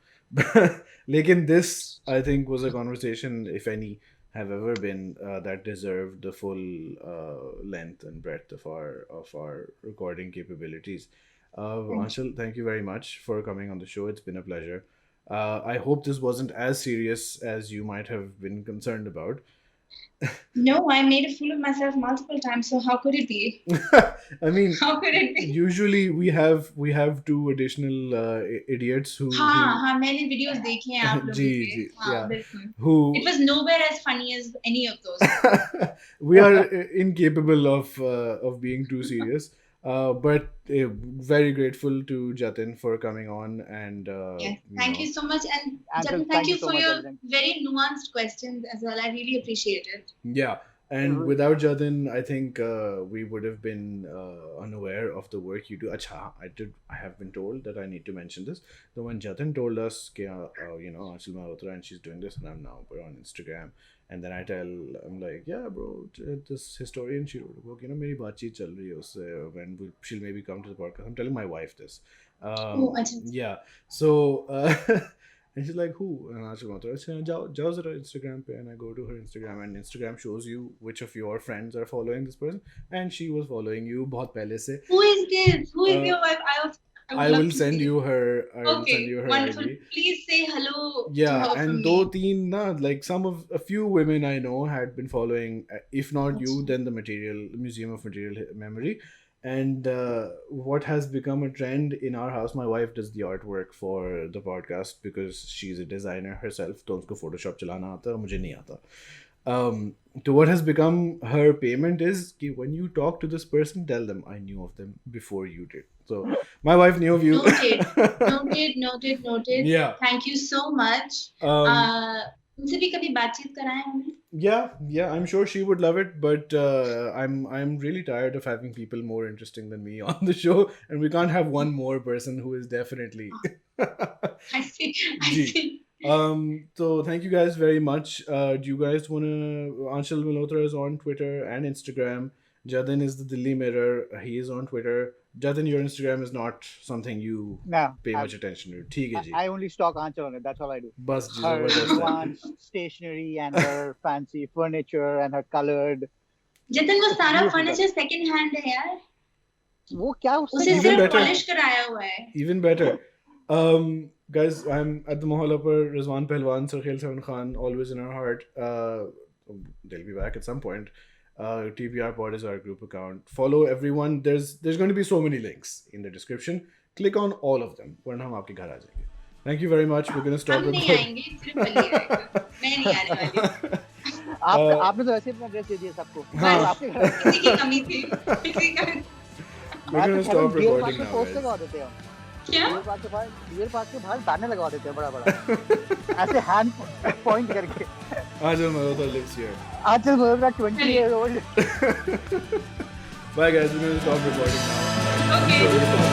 Lekin this, I think, was a conversation, if any, have ever been that deserved the full length and breadth of our recording capabilities. Aanchal, thank you very much for coming on the show. It's been a pleasure. I hope this wasn't as serious as you might have been concerned about. No, I made a fool of myself multiple times, so how could it be? I mean, how could it be? Usually we have 2 additional idiots who मैंने videos देखे हैं आप लोगों के. Who it was nowhere as funny as any of those. We are incapable of being too serious. But very grateful to Jatin for coming on, and yes, thank you so much, and Aanchal, Jatin, thank you so for much, your everything. very nuanced questions as well. I really appreciate it. Yeah, and without Jatin, I think we would have been unaware of the work you do. Acha, I have been told that I need to mention this. So when Jatin told us, Aanchal Malhotra, and she's doing this, and I'm now on Instagram, and then I'm like, yeah, bro, this historian, she wrote a book. मेरी बातचीत चल रही है उससे. When she'll maybe come to the podcast. I'm telling my wife this. Yeah. So. And she's like, who? And Aanchal Malhotra. अच्छा जाओ जरा Instagram पे. And I go to her Instagram, and Instagram shows you which of your friends are following this person. And she was following you बहुत पहले से. Who is this? Who is your wife? I will send you her. Okay, wonderful. ID. Please say hello. Yeah, to her and a few women I know had been following. If not you, then the Museum of Material Memory. And what has become a trend in our house, my wife does the artwork for the podcast because she's a designer herself. तो उसको Photoshop चलाना आता है, मुझे नहीं आता. So what has become her payment is कि when you talk to this person, tell them I knew of them before you did. So my wife knew of you. Noted. Yeah. Thank you so much. उनसे भी कभी बातचीत कराएं हमें. Yeah, I'm sure she would love it, but I'm really tired of having people more interesting than me on the show, and we can't have one more person who is definitely. I see. So thank you guys very much. Do you guys wanna? Aanchal Malhotra is on Twitter and Instagram. Jatin is the Delhi Mirror. He is on Twitter. Jatin, your Instagram is not something you pay much attention to. ठीक है जी. I only stalk Aanchal on it. That's all I do. बस her advanced stationery and her fancy furniture and her colored. Jatin, वो सारा furniture second hand है यार. वो क्या उसे सिर्फ polish कराया हुआ है. Even better. Guys, I'm at the Mohalla par Rizwan Pehlwan, Sarkhel Seven Khan, always in our heart. They'll be back at some point. TBR Pod is our group account. Follow everyone. There's going to be so many links in the description. Click on all of them. वरना हम आपके घर आ जाएंगे. Thank you very much. We're going to stop. हम नहीं आएंगे, सिर्फ बल्ली आएगा. मैं नहीं आने वाली. आपने तो ऐसे अपना ड्रेस दे दिया सबको. आपके घर किसी की कमी थी. किसी का. We're going to stop recording now, guys. क्या? डियर पार्क के बाहर बैनर लगा देते हैं बड़ा ऐसे हैंड पॉइंट करके. Aanchal Malhotra lives here. Aanchal Malhotra 20-year-old. Bye guys, we're going to stop recording now. Okay.